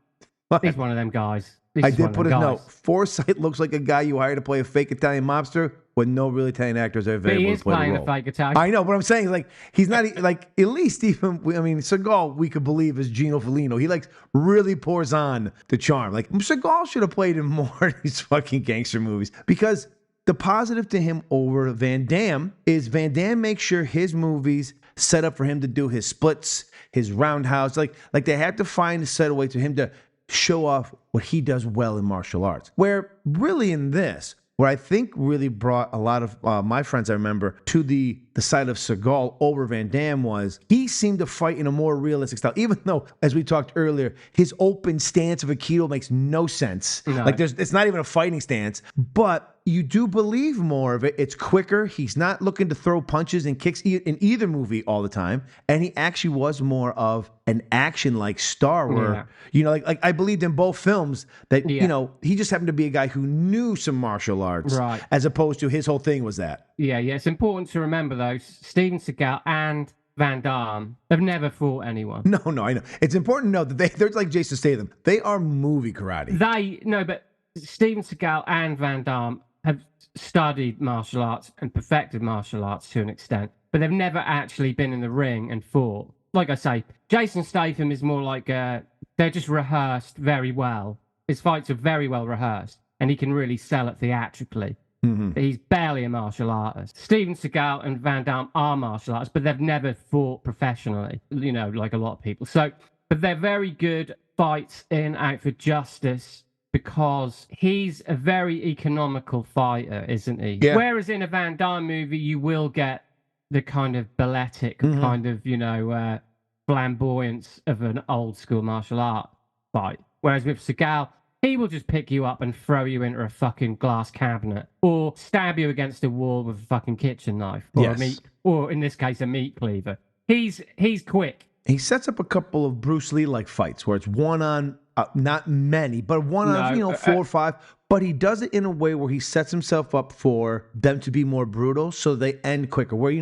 He's one of them guys. I did put a note. Forsythe looks like a guy you hire to play a fake Italian mobster when no really Italian actors are available. But he is to play playing the role. a fake Italian. I know, but I'm saying like he's not like at least even Seagal we could believe is Gino Filino. He like really pours on the charm. Like Seagal should have played in more of these fucking gangster movies, because the positive to him over Van Damme is Van Damme makes sure his movies set up for him to do his splits, his roundhouse. Like they have to find a set way to him to show off what he does well in martial arts. Where really in this, where I think really brought a lot of my friends, I remember, to the side of Seagal over Van Damme was he seemed to fight in a more realistic style. Even though, as we talked earlier, his open stance of Aikido makes no sense. No. Like it's not even a fighting stance, but you do believe more of it. It's quicker. He's not looking to throw punches and kicks in either movie all the time. And he actually was more of an action-like star where, you know, like I believed in both films that, you know, he just happened to be a guy who knew some martial arts. Right. As opposed to his whole thing was that. Yeah. It's important to remember, though, Steven Seagal and Van Damme have never fought anyone. No, I know. It's important to know that they're like Jason Statham. They are movie karate. But Steven Seagal and Van Damme have studied martial arts and perfected martial arts to an extent, but they've never actually been in the ring and fought. Like I say, Jason Statham is more like they're just rehearsed very well. His fights are very well rehearsed, and he can really sell it theatrically. Mm-hmm. He's barely a martial artist. Steven Seagal and Van Damme are martial artists, but they've never fought professionally, you know, like a lot of people. So, but they're very good fights in Out for Justice, because he's a very economical fighter, isn't he? Yeah. Whereas in a Van Damme movie, you will get the kind of balletic kind of, you know, flamboyance of an old school martial art fight. Whereas with Seagal, he will just pick you up and throw you into a fucking glass cabinet or stab you against a wall with a fucking kitchen knife or or in this case, a meat cleaver. He's quick. He sets up a couple of Bruce Lee-like fights where it's one on, not many, but one on, 4 or 5. But he does it in a way where he sets himself up for them to be more brutal so they end quicker. Where,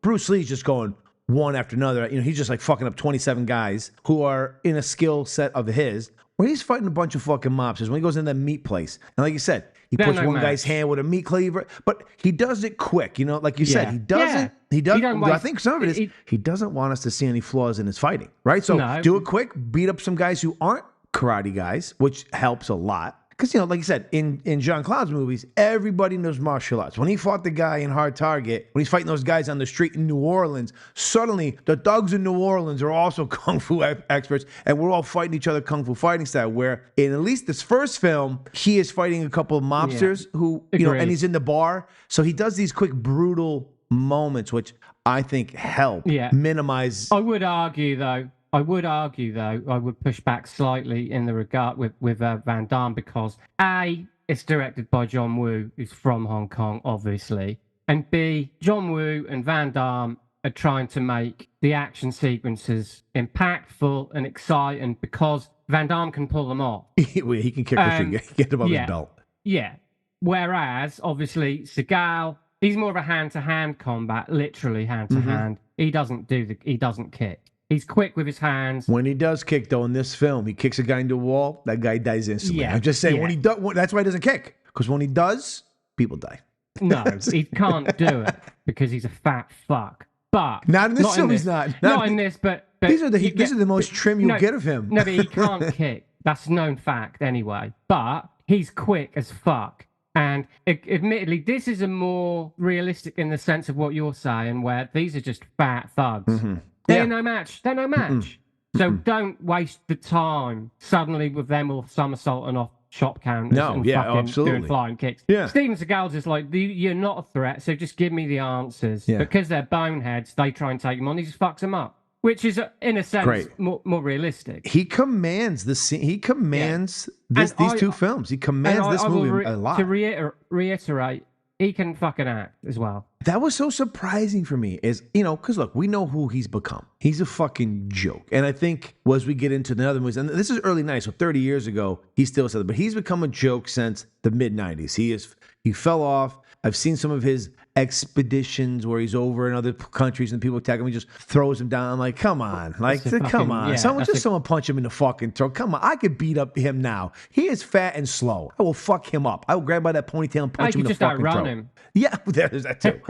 Bruce Lee's just going one after another. He's just like fucking up 27 guys who are in a skill set of his. Where he's fighting a bunch of fucking mobsters when he goes in that meat place. And like you said, he puts one guy's hand with a meat cleaver, but he does it quick. Like you said, he doesn't. He doesn't. I think some of it is he doesn't want us to see any flaws in his fighting, right? So do it quick, beat up some guys who aren't karate guys, which helps a lot. Because, like you said, in Jean-Claude's movies, everybody knows martial arts. When he fought the guy in Hard Target, when he's fighting those guys on the street in New Orleans, suddenly the thugs in New Orleans are also kung fu experts, and we're all fighting each other kung fu fighting style, where in at least this first film, he is fighting a couple of mobsters who, and he's in the bar. So he does these quick, brutal moments, which I think help minimize. I would argue, though, I would push back slightly in the regard with Van Damme because A, it's directed by John Woo, who's from Hong Kong, obviously, and B, John Woo and Van Damme are trying to make the action sequences impactful and exciting because Van Damme can pull them off. He can kick the shit, get above his belt. Yeah. Whereas, obviously, Seagal, he's more of a hand-to-hand combat, literally hand-to-hand. He doesn't kick. He's quick with his hands. When he does kick, though, in this film, he kicks a guy into a wall, that guy dies instantly. I'm just saying, when he does, that's why he doesn't kick. Because when he does, people die. No, he can't do it because he's a fat fuck. But not in this film, he's not. Not in this, but these are the most trim you'll get of him. No, but he can't kick. That's a known fact anyway. But he's quick as fuck. And admittedly, this is a more realistic in the sense of what you're saying, where these are just fat thugs. Mm-hmm. They're no match. So don't waste the time suddenly with them all somersaulting off shop counters and fucking doing flying kicks. Yeah. Steven Seagal's just like, you're not a threat, so just give me the answers. Yeah. Because they're boneheads, they try and take him on. He just fucks them up, which is, in a sense, more realistic. He commands the scene. He commands these two films. He commands this movie a lot. To reiterate, he can fucking act as well. That was so surprising for me is, because look, we know who he's become. He's a fucking joke. And I think as we get into the other movies, and this is early 90s, so 30 years ago, he still said it, but he's become a joke since the mid-90s. He fell off. I've seen some of his expeditions where he's over in other countries and people attack him. He just throws him down. I'm like, come on. Come on. Someone punch him in the fucking throat. Come on. I could beat up him now. He is fat and slow. I will fuck him up. I will grab by that ponytail and punch him in the fucking throat. Him. Yeah, there's that too.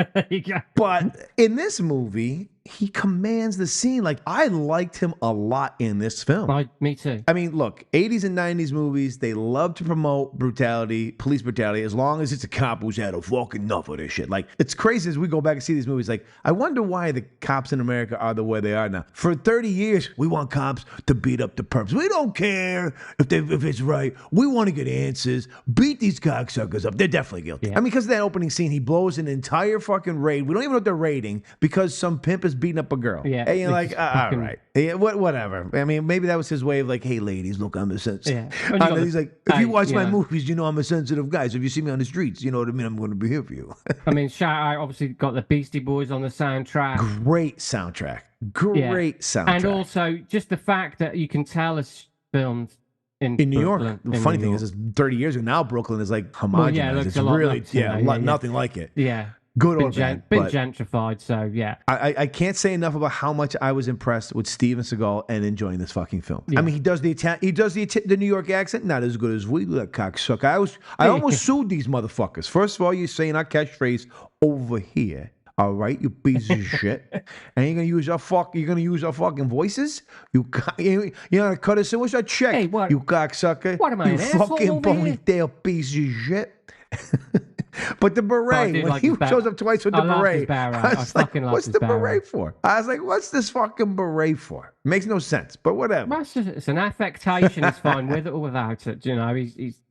But in this movie, he commands the scene. Like, I liked him a lot in this film. Me too. I mean, look, 80s and 90s movies, they love to promote brutality, police brutality, as long as it's a cop who's had a fucking enough of this shit. Like, it's crazy as we go back and see these movies. Like, I wonder why the cops in America are the way they are now. For 30 years, we want cops to beat up the perps. We don't care if it's right. We want to get answers. Beat these cocksuckers up. They're definitely guilty. Yeah. I mean, because of that opening scene, he blows an entire fucking raid. We don't even know what they're raiding because some pimp is beating up a girl. Yeah. And you're like, all right. Yeah, whatever. I mean, maybe that was his way of like, hey, ladies, look, I'm a sensitive. Yeah. He's like, if you watch my movies, you know I'm a sensitive guy. So if you see me on the streets, you know what I mean? I'm going to be here for you. I mean, shout out, obviously, got the Beastie Boys on the soundtrack. Great soundtrack. Soundtrack. And also, just the fact that you can tell it's filmed in New York. York. The funny thing is, 30 years ago, now Brooklyn is like homogenized. It's really, nothing like it. Yeah. Good or bad. Been gentrified, so yeah. I can't say enough about how much I was impressed with Steven Seagal and enjoying this fucking film. Yeah. I mean, he does the New York accent, not as good as we, that cocksucker. I almost sued these motherfuckers. First of all, you're saying our catchphrase over here. All right, you piece of shit. And you're gonna use our fucking voices? You're gonna cut us in? What's that check? Hey, what? You cocksucker. What am I, you fucking ponytail piece of shit. But the beret, when he shows up twice with the beret, I was like, what's the beret for? I was like, what's this fucking beret for? Makes no sense, but whatever. It's an affectation. It's fine with it or without it. You know,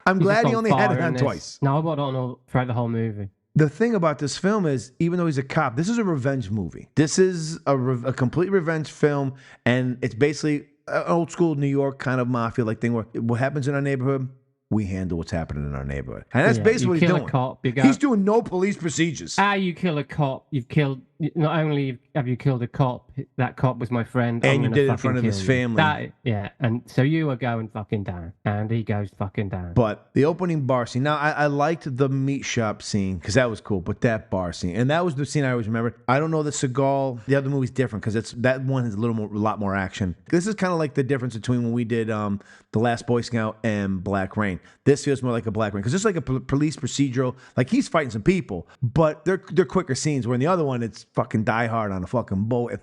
I'm glad he only had it on twice. No, but on throughout the whole movie. The thing about this film is, even though he's a cop, this is a revenge movie. This is a complete revenge film, and it's basically an old school New York kind of mafia-like thing where what happens in our neighborhood, we handle what's happening in our neighborhood. And that's Yeah, basically what you he's kill a doing. cop, you go- He's doing no police procedures. How you kill a cop? You've killed. Not only have you killed a cop, that cop was my friend, And I'm you gonna did it in fucking front of his kill you. family. Yeah, and so you are going fucking down, and he goes fucking down. But the opening bar scene, now I liked the meat shop scene because that was cool, but that bar scene, and that was the scene I always remember. I don't know the Seagal, the other movie's different because that one has a lot more action. This is kind of like the difference between when we did The Last Boy Scout and Black Rain. This feels more like a Black Rain because it's like a police procedural. Like he's fighting some people, but they're quicker scenes. Where in the other one, it's fucking Die Hard on a fucking boat. And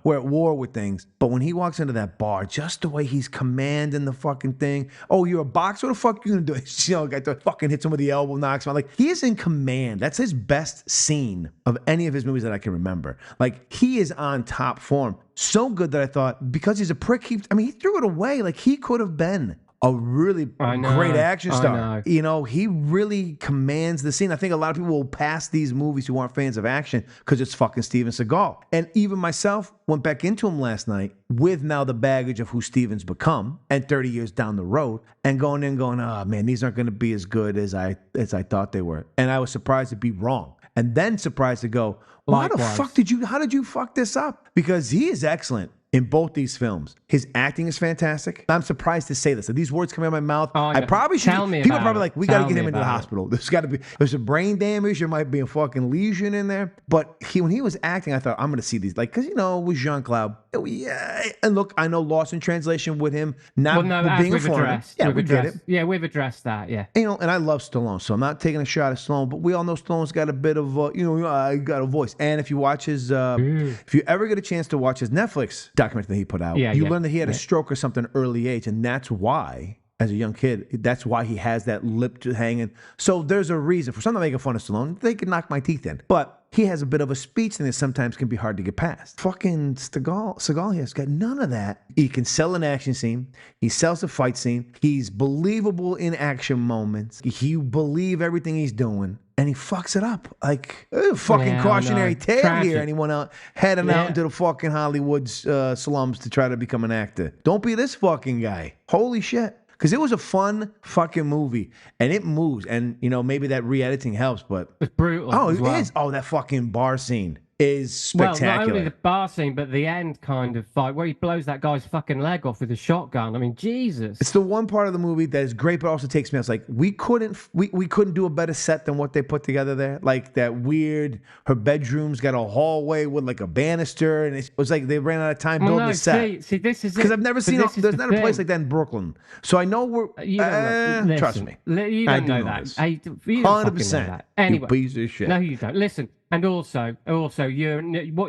we're at war with things. But when he walks into that bar, just the way he's commanding the fucking thing. Oh, you're a boxer? What the fuck you gonna do? Guy fucking hits him with the elbow, knocks him out. Like he is in command. That's his best scene of any of his movies that I can remember. Like he is on top form. So good that I thought because he's a prick, he threw it away. Like he could have been a really great action star. He really commands the scene. I think a lot of people will pass these movies who aren't fans of action because it's fucking Steven Seagal. And even myself went back into him last night with now the baggage of who Steven's become and 30 years down the road and going, oh man, these aren't going to be as good as I thought they were. And I was surprised to be wrong. And then surprised to go, how did you fuck this up? Because he is excellent in both these films. His acting is fantastic. I'm surprised to say this. If these words come out of my mouth, I probably should. People are probably like, we got to get him into the hospital. There's a brain damage. There might be a fucking lesion in there. But when he was acting, I thought, I'm going to see these. Because, it was Jean-Claude. Yeah. And look, I know Lost in Translation with him not being a foreigner. Yeah, we get it. Yeah, we've addressed that, yeah. And I love Stallone, so I'm not taking a shot at Stallone, but we all know Stallone's got a bit of, got a voice. And if you watch his, if you ever get a chance to watch his Netflix documentary that he put out, you learn that he had a stroke or something early age, and that's why, as a young kid, that's why he has that lip hanging. So there's a reason. For some to make fun of Stallone, they can knock my teeth in. But he has a bit of a speech thing that sometimes can be hard to get past. Fucking Seagal has got none of that. He can sell an action scene. He sells a fight scene. He's believable in action moments. You believe everything he's doing. And he fucks it up. Like, fucking cautionary tale Tragic. here. Anyone out heading out into the fucking Hollywood slums to try to become an actor. Don't be this fucking guy. Holy shit. Because it was a fun fucking movie. And it moves. And, maybe that re-editing helps, but... It's brutal. Oh, it is. Oh, that fucking bar scene is spectacular. Well, not only the bar scene, but the end kind of fight where he blows that guy's fucking leg off with a shotgun. I mean, Jesus. It's the one part of the movie that is great, but also takes me out. It's like we couldn't do a better set than what they put together there. Like that weird, her bedroom's got a hallway with like a banister, and it was like they ran out of time building the set. See, this is because I've never seen. There's not a place like that in Brooklyn, so I know we're. You don't know, trust me, you don't know that. 100%. Anyway, piece of shit. No, you don't. Listen. And also, what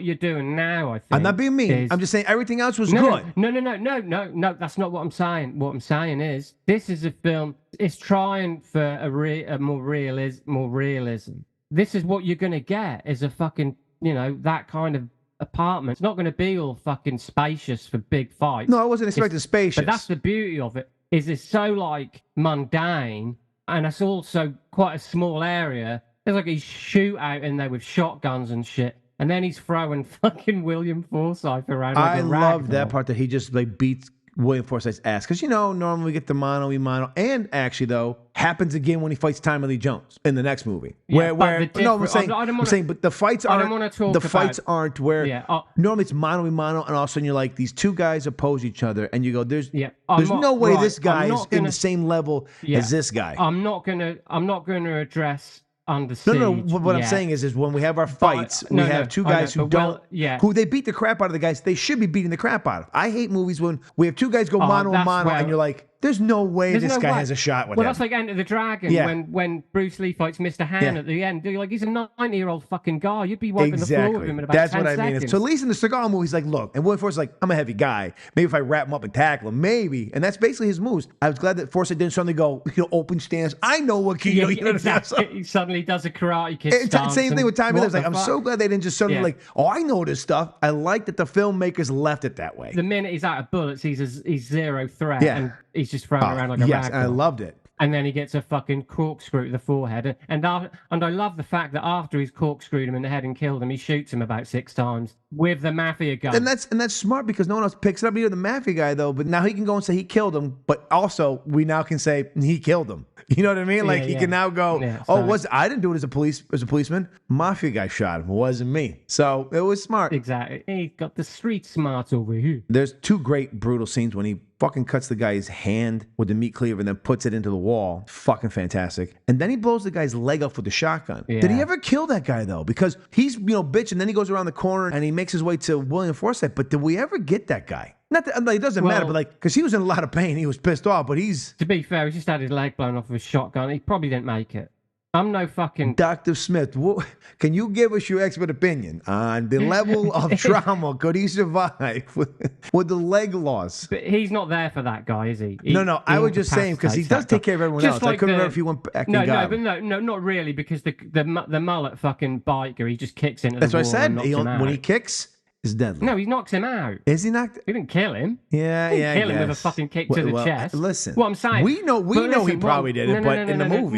you're doing now, I think. I'm not being mean. I'm just saying everything else was good. No. That's not what I'm saying. What I'm saying is, this is a film. It's trying for a more realism. This is what you're gonna get. Is a fucking that kind of apartment. It's not gonna be all fucking spacious for big fights. No, I wasn't expecting spacious. But that's the beauty of it. Is it's so like mundane, and it's also quite a small area. There's like a shootout in there with shotguns and shit. And then he's throwing fucking William Forsythe around like I a rag love doll. that part that he just like beats William Forsythe's ass. Because, normally we get the mano. And actually, though, happens again when he fights Tommy Lee Jones in the next movie. But the fights aren't where normally it's mano a mano, and all of a sudden you're like, these two guys oppose each other, and you go, there's no way this guy is in the same level as this guy. I'm not gonna address Under Siege. No. What I'm saying is when we have our fights, we have two guys who they beat the crap out of the guys they should be beating the crap out of. I hate movies when we have two guys go mano a mano, and you're like, there's no way this guy has a shot with him. Well, that's like Enter the Dragon when Bruce Lee fights Mr. Han at the end. You're like, he's a 90-year-old fucking guy. You'd be wiping the floor with him in about 10 seconds. That's what I mean. So at least in the Seagal movie, he's like, look, and William Forsythe's like, I'm a heavy guy. Maybe if I wrap him up and tackle him, maybe. And that's basically his moves. I was glad that Forsythe didn't suddenly go, open stance. I know what Keto. Exactly. He suddenly does a Karate Kid stance. Same thing with Tommy Lee. Like, I'm so glad they didn't just suddenly like, I know this stuff. I like that the filmmakers left it that way. The minute he's out of bullets, he's zero threat, and he's just throwing around like a rag doll. I loved it. and then he gets a fucking corkscrew to the forehead. And I love the fact that after he's corkscrewed him in the head and killed him, he shoots him about 6 times with the mafia gun. And that's smart because no one else picks it up. You're the mafia guy though, but now he can go and say he killed him, but also we now can say he killed him. You know what I mean? Like he can now go, I didn't do it as a policeman. Mafia guy shot him. It wasn't me. So it was smart. Exactly. He got the street smarts over here. There's 2 great brutal scenes when he fucking cuts the guy's hand with the meat cleaver and then puts it into the wall. Fucking fantastic. And then he blows the guy's leg off with the shotgun. Yeah. Did he ever kill that guy though? Because he's, bitch, and then he goes around the corner and he makes his way to William Forsythe. But did we ever get that guy? Not that it doesn't matter, but like, because he was in a lot of pain, he was pissed off. But to be fair, he just had his leg blown off with a shotgun. He probably didn't make it. I'm no fucking Dr. Smith. Can you give us your expert opinion on the level of trauma could he survive with the leg loss? But he's not there for that guy, is he? No. I was just saying because he does take care of everyone else. Like I couldn't remember if he went back. No, not really, because the mullet fucking biker, he just kicks into the wall. That's what I said. When he kicks. Is deadly. No, he knocks him out. Is he knocked? He didn't kill him. Yeah, he didn't kill him with a fucking kick to the chest. Listen, what I'm saying. We know he probably did it, but in the movie.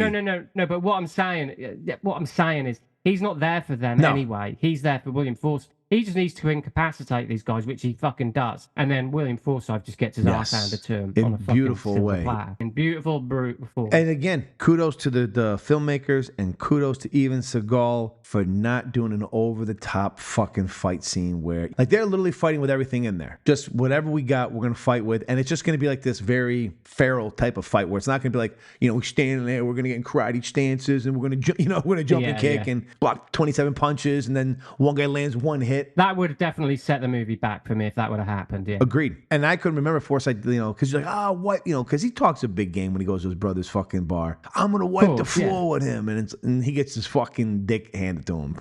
No. But what I'm saying is he's not there for them anyway. He's there for William Forsythe. He just needs to incapacitate these guys, which he fucking does. And then William Forsythe just gets his ass handed to him on a fucking beautiful way. Platter. In beautiful, brutal. And again, kudos to the filmmakers and kudos to even Seagal for not doing an over-the-top fucking fight scene where, like, they're literally fighting with everything in there. Just whatever we got, we're going to fight with. And it's just going to be like this very feral type of fight where it's not going to be like, we're standing there, we're going to get in karate stances and we're going to, we're going to jump and kick and block 27 punches and then one guy lands one hit. That would have definitely set the movie back for me if that would have happened, yeah. Agreed. And I couldn't remember Forsythe, because you're like, what? Because he talks a big game when he goes to his brother's fucking bar. I'm going to wipe the floor with him. And he gets his fucking dick handed to him.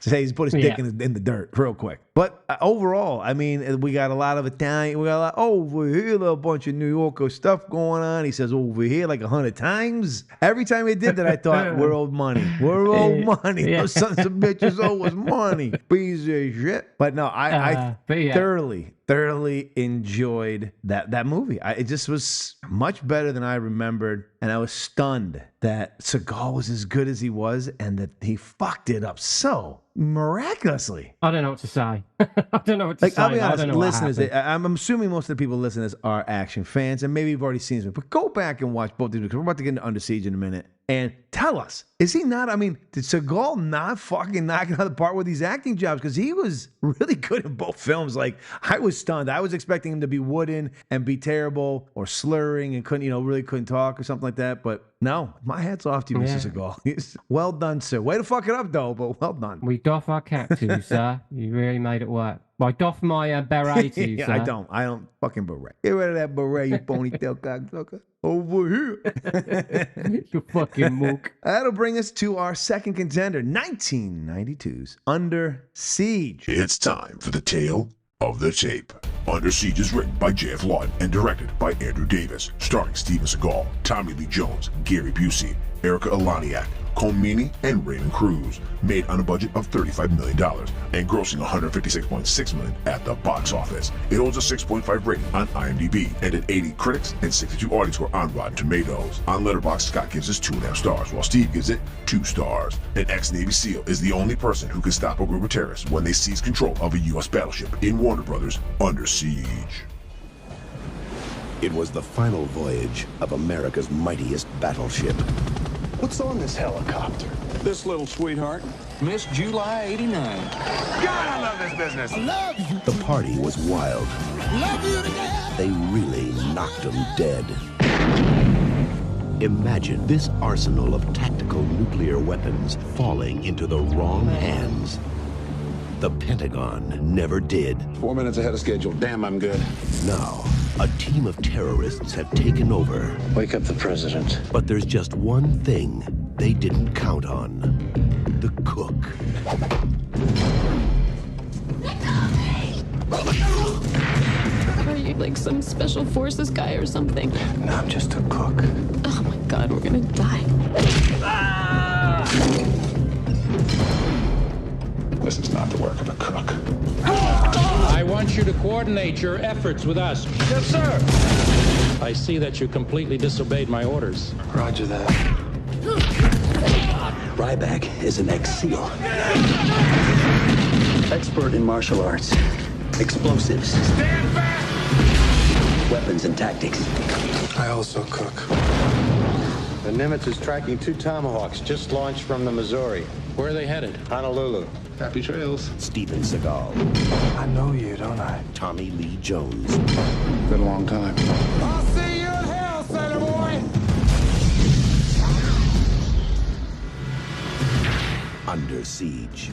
He's put his dick in the dirt real quick. But overall, I mean, we got a lot of Italian. We got a lot over here, a bunch of New Yorker stuff going on. He says over here like 100 times. Every time he did that, I thought, we're owed money. We're owed money. Those sons of bitches owe us money. Piece of shit. But no, I thoroughly enjoyed that movie. It just was much better than I remembered. And I was stunned that Seagal was as good as he was and that he fucked it up so miraculously. I don't know what to say. I don't know what to say. I'll be honest, listeners, I'm assuming most of the people listening to this are action fans, and maybe you've already seen this, but go back and watch both these because we're about to get into Under Siege in a minute. And tell us, is he not? I mean, did Seagal not fucking knock it out of the park with these acting jobs? Because he was really good in both films. Like, I was stunned. I was expecting him to be wooden and be terrible or slurring and really couldn't talk or something like that. But no, my hat's off to you, Mr. Seagal. Well done, sir. Way to fuck it up, though, but well done. We doff our cap to you, sir. You really made it work. Well, I doff my beret to you, sir. I don't fucking beret. Get rid of that beret, you ponytail cocksucker. Over here. You fucking mook. That'll bring us to our second contender, 1992's Under Siege. It's time for the tale of the tape. Under Siege is written by J.F. Lawton and directed by Andrew Davis, starring Steven Seagal, Tommy Lee Jones, Gary Busey, Erica Eleniak, Comini, and Raymond Cruz. Made on a budget of $35 million and grossing $156.6 million at the box office. It holds a 6.5 rating on IMDb and an 80 critics and 62 audience score on Rotten Tomatoes. On Letterboxd, Scott gives it 2.5 stars, while Steve gives it 2 stars. An ex-Navy SEAL is the only person who can stop a group of terrorists when they seize control of a U.S. battleship in Warner Brothers' Under Siege. It was the final voyage of America's mightiest battleship. What's on this helicopter? This little sweetheart, Miss July 89. God, I love this business. I love you. The party was wild. Love you to death. They really knocked them dead. Imagine this arsenal of tactical nuclear weapons falling into the wrong hands. The Pentagon never did. 4 minutes ahead of schedule. Damn, I'm good. Now, a team of terrorists have taken over. Wake up the president. But there's just one thing they didn't count on. The cook. Are you like some special forces guy or something? No, I'm just a cook. Oh my God, we're gonna die. This is not the work of a cook. I want you to coordinate your efforts with us. Yes, sir. I see that you completely disobeyed my orders. Roger that. Ryback is an ex-SEAL. Expert in martial arts. Explosives. Weapons and tactics. I also cook. The Nimitz is tracking 2 Tomahawks just launched from the Missouri. Where are they headed? Honolulu. Happy trails. Steven Seagal. I know you, don't I? Tommy Lee Jones. Been a long time. I'll see you in hell, sailor boy. Under Siege.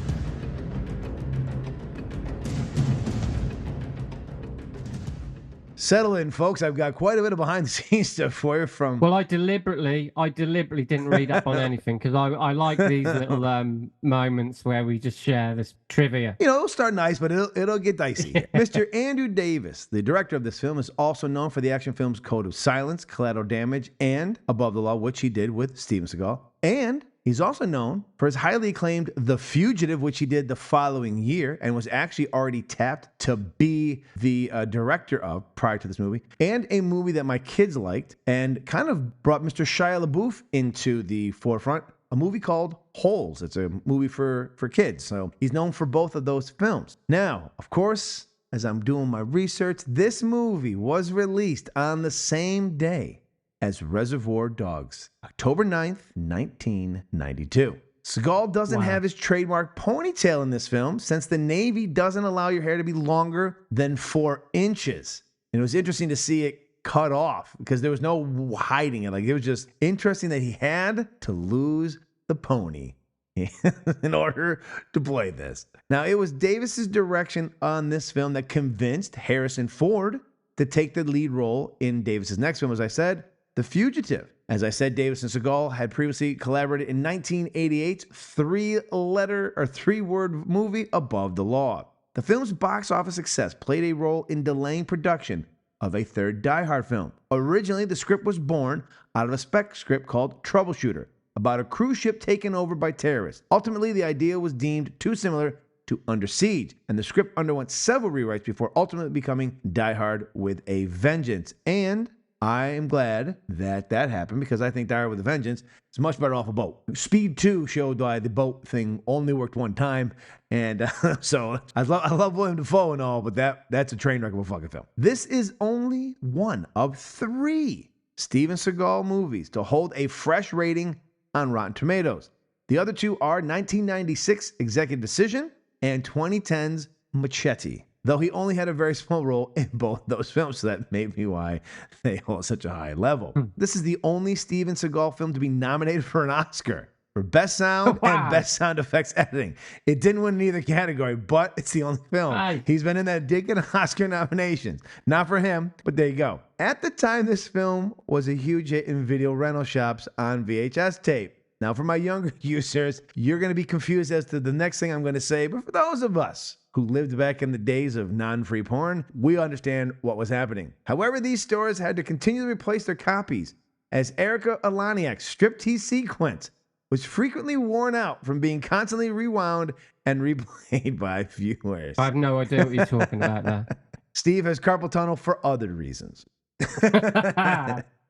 Settle in, folks. I've got quite a bit of behind-the-scenes stuff for you from... Well, I deliberately didn't read up on anything because I like these little moments where we just share this trivia. You know, it'll start nice, but it'll get dicey. Mr. Andrew Davis, the director of this film, is also known for the action films Code of Silence, Collateral Damage, and Above the Law, which he did with Steven Seagal. And he's also known for his highly acclaimed The Fugitive, which he did the following year and was actually already tapped to be the director of prior to this movie, and a movie that my kids liked and kind of brought Mr. Shia LaBeouf into the forefront, a movie called Holes. It's a movie for kids, so he's known for both of those films. Now, of course, as I'm doing my research, this movie was released on the same day as Reservoir Dogs, October 9th, 1992. Seagal doesn't have his trademark ponytail in this film since the Navy doesn't allow your hair to be longer than 4 inches. And it was interesting to see it cut off because there was no hiding it. Like, it was just interesting that he had to lose the pony in order to play this. Now, it was Davis's direction on this film that convinced Harrison Ford to take the lead role in Davis's next film, as I said, The Fugitive. As I said, Davis and Seagal had previously collaborated in 1988's three-word movie, Above the Law. The film's box office success played a role in delaying production of a third Die Hard film. Originally, the script was born out of a spec script called Troubleshooter, about a cruise ship taken over by terrorists. Ultimately, the idea was deemed too similar to Under Siege, and the script underwent several rewrites before ultimately becoming Die Hard with a Vengeance. And I am glad that happened because I think Die Hard with a Vengeance is much better off a boat. Speed 2 showed why the boat thing only worked one time, and so I love William Dafoe and all, but that's a train wreck of a fucking film. This is only one of 3 Steven Seagal movies to hold a fresh rating on Rotten Tomatoes. The other 2 are 1996 Executive Decision and 2010's Machete, though he only had a very small role in both those films, so that may be why they hold such a high level. This is the only Steven Seagal film to be nominated for an Oscar for Best Sound and Best Sound Effects Editing. It didn't win in either category, but it's the only film. He's been in that dick and Oscar nominations. Not for him, but there you go. At the time, this film was a huge hit in video rental shops on VHS tape. Now, for my younger users, you're going to be confused as to the next thing I'm going to say, but for those of us who lived back in the days of non-free porn, we understand what was happening. However, these stores had to continue to replace their copies as Erika Eleniak's striptease sequence was frequently worn out from being constantly rewound and replayed by viewers. I have no idea what you're talking about now. Steve has carpal tunnel for other reasons.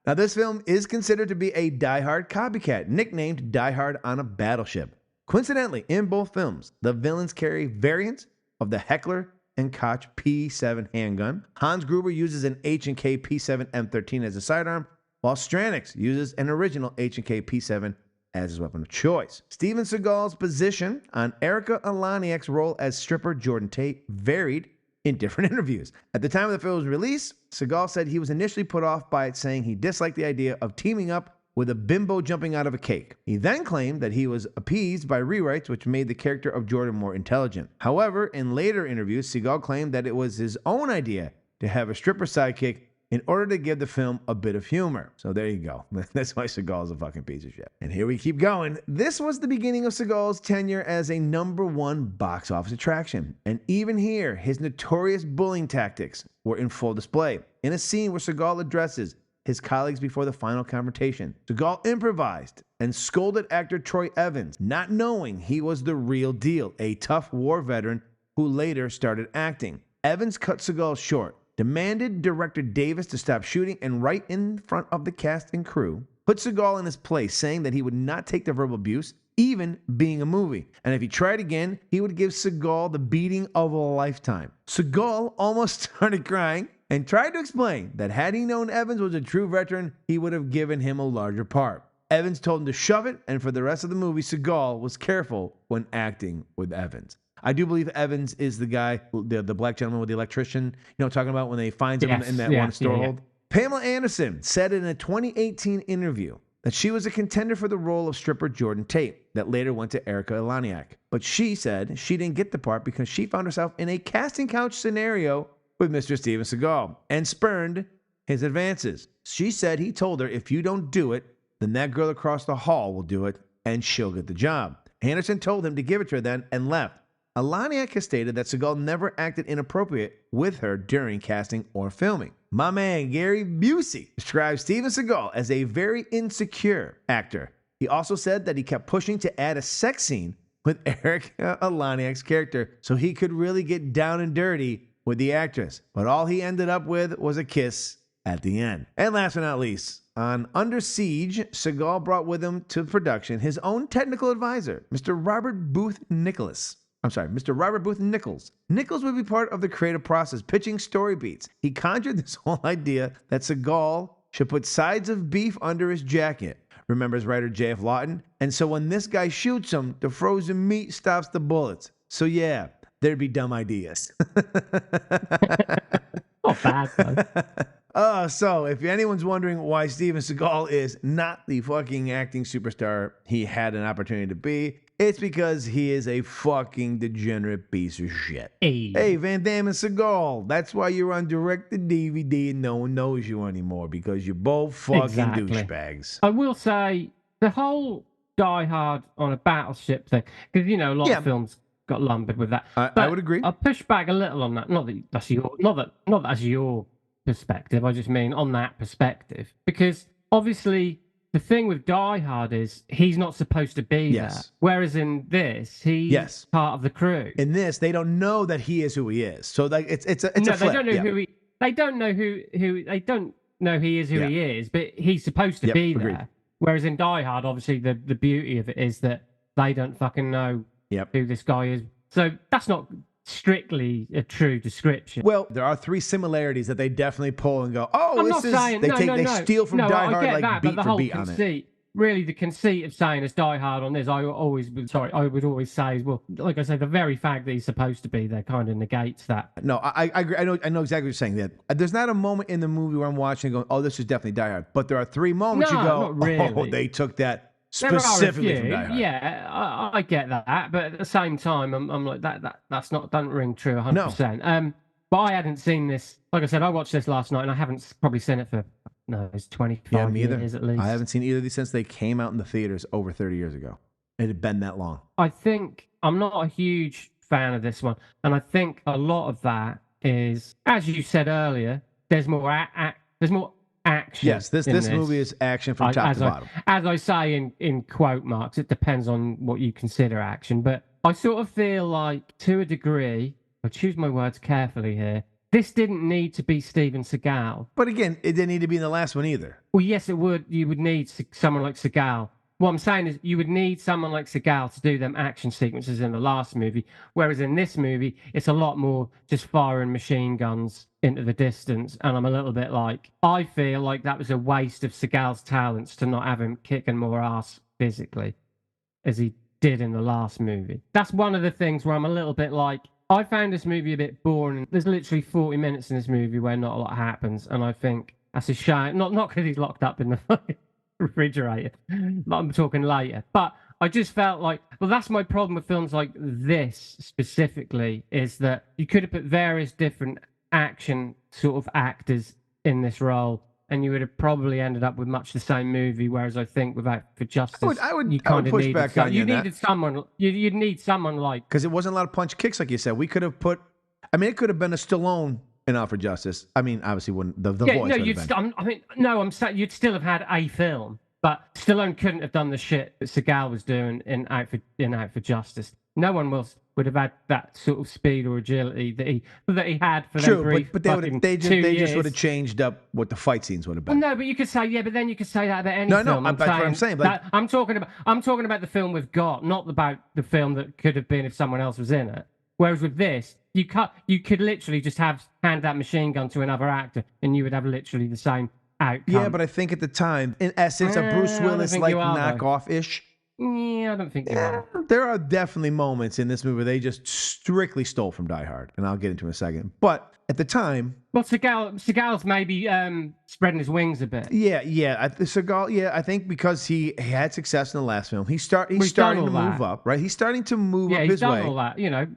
Now, this film is considered to be a Die Hard copycat, nicknamed Die Hard on a Battleship. Coincidentally, in both films, the villains carry variants of the Heckler and Koch P7 handgun. Hans Gruber uses an H&K P7 M13 as a sidearm, while Stranix uses an original H&K P7 as his weapon of choice. Steven Seagal's position on Erika Eleniak's role as stripper Jordan Tate varied in different interviews. At the time of the film's release, Seagal said he was initially put off by it, saying he disliked the idea of teaming up with a bimbo jumping out of a cake. He then claimed that he was appeased by rewrites which made the character of Jordan more intelligent. However, in later interviews, Seagal claimed that it was his own idea to have a stripper sidekick in order to give the film a bit of humor. So there you go. That's why Seagal's a fucking piece of shit. And here we keep going. This was the beginning of Seagal's tenure as a #1 box office attraction. And even here, his notorious bullying tactics were in full display. In a scene where Seagal addresses his colleagues before the final confrontation, Seagal improvised and scolded actor Troy Evans, not knowing he was the real deal, a tough war veteran who later started acting. Evans cut Seagal short, demanded director Davis to stop shooting and right in front of the cast and crew, put Seagal in his place, saying that he would not take the verbal abuse, even being a movie. And if he tried again, he would give Seagal the beating of a lifetime. Seagal almost started crying and tried to explain that had he known Evans was a true veteran, he would have given him a larger part. Evans told him to shove it, and for the rest of the movie, Seagal was careful when acting with Evans. I do believe Evans is the guy, the black gentleman with the electrician, talking about when they find him in that one storehold. Yeah. Pamela Anderson said in a 2018 interview that she was a contender for the role of stripper Jordan Tate that later went to Erika Eleniak. But she said she didn't get the part because she found herself in a casting couch scenario with Mr. Steven Seagal and spurned his advances. She said he told her, if you don't do it, then that girl across the hall will do it and she'll get the job. Anderson told him to give it to her then and left. Eleniak has stated that Seagal never acted inappropriate with her during casting or filming. My man Gary Busey describes Steven Seagal as a very insecure actor. He also said that he kept pushing to add a sex scene with Erika Eleniak's character so he could really get down and dirty with the actress. But all he ended up with was a kiss at the end. And last but not least, on Under Siege, Seagal brought with him to production his own technical advisor, Mr. Robert Booth Nichols. Nichols would be part of the creative process, pitching story beats. He conjured this whole idea that Seagal should put sides of beef under his jacket, remembers writer J.F. Lawton. And so when this guy shoots him, the frozen meat stops the bullets. So yeah, there'd be dumb ideas. Not bad, though. So if anyone's wondering why Steven Seagal is not the fucking acting superstar he had an opportunity to be, it's because he is a fucking degenerate piece of shit. Hey, Van Damme and Seagal, that's why you're on direct-to-DVD and no one knows you anymore, because you're both fucking douchebags. I will say, the whole Die Hard on a battleship thing, because, a lot of films got lumbered with that. I would agree. I'll push back a little on that. Not that that's your perspective. I just mean on that perspective, because obviously the thing with Die Hard is he's not supposed to be there. Whereas in this, he's part of the crew. In this, they don't know that he is who he is. So like it's a flip. They don't know who he. They don't know who. They don't know he is who he is, but he's supposed to be there. Whereas in Die Hard, obviously the beauty of it is that they don't fucking know who this guy is. So that's not strictly a true description. Well, there are three similarities that they definitely pull and go, they steal from Die Hard like beat for beat on it. Really, the conceit of saying it's Die Hard on this, I would always say, well, like I say, the very fact that he's supposed to be there kind of negates that. No, I agree. I know exactly what you're saying. That there's not a moment in the movie where I'm watching and going, oh, this is definitely Die Hard. But there are three moments you go, not really. Oh, they took that specifically from Die Hard. Yeah, I get that, but at the same time, I'm like that's not doesn't ring true 100%. No. But I hadn't seen this. Like I said, I watched this last night, and I haven't probably seen it for it's 25 years at least. I haven't seen either of these since they came out in the theaters over 30 years ago. It had been that long. I think I'm not a huge fan of this one, and I think a lot of that is, as you said earlier, there's more action. Yes, this movie is action from top to bottom. As I say in quote marks, it depends on what you consider action. But I sort of feel like, to a degree, I choose my words carefully here, this didn't need to be Steven Seagal. But again, it didn't need to be in the last one either. Well, yes, it would. You would need someone like Seagal. What I'm saying is you would need someone like Seagal to do them action sequences in the last movie, whereas in this movie, it's a lot more just firing machine guns into the distance. And I'm a little bit like, I feel like that was a waste of Seagal's talents to not have him kicking more ass physically as he did in the last movie. That's one of the things where I'm a little bit like, I found this movie a bit boring. There's literally 40 minutes in this movie where not a lot happens. And I think that's a shame. Not because he's locked up in the refrigerator. I'm talking later. But I just felt like, well, that's my problem with films like this specifically, is that you could have put various different action sort of actors in this role, and you would have probably ended up with much the same movie. Whereas I think with Out for Justice, I would push back on you. You'd need someone like, because it wasn't a lot of punch kicks, like you said. We could have put. I mean, it could have been a Stallone in Out for Justice. I mean, obviously, wouldn't the voice? No, I'm saying you'd still have had a film, but Stallone couldn't have done the shit that Seagal was doing in Out for Justice. No one will would have had that sort of speed or agility that he had for True, them brief but they just would have changed up what the fight scenes would have been. Well, no, but you could say but then you could say that about any No, film. that's what I'm saying. Like, I'm talking about the film we've got, not about the film that could have been if someone else was in it. Whereas with this, you could literally just hand that machine gun to another actor, and you would have literally the same outcome. Yeah, but I think at the time, in essence, a Bruce Willis like knockoff-ish. Yeah, I don't think you are. There are definitely moments in this movie where they just strictly stole from Die Hard, and I'll get into it in a second. But at the time, well, Seagal's maybe spreading his wings a bit. Seagal. Yeah, I think because he had success in the last film, he's starting to move up, right? He's starting to move up his way. Yeah, he's done all that. You know,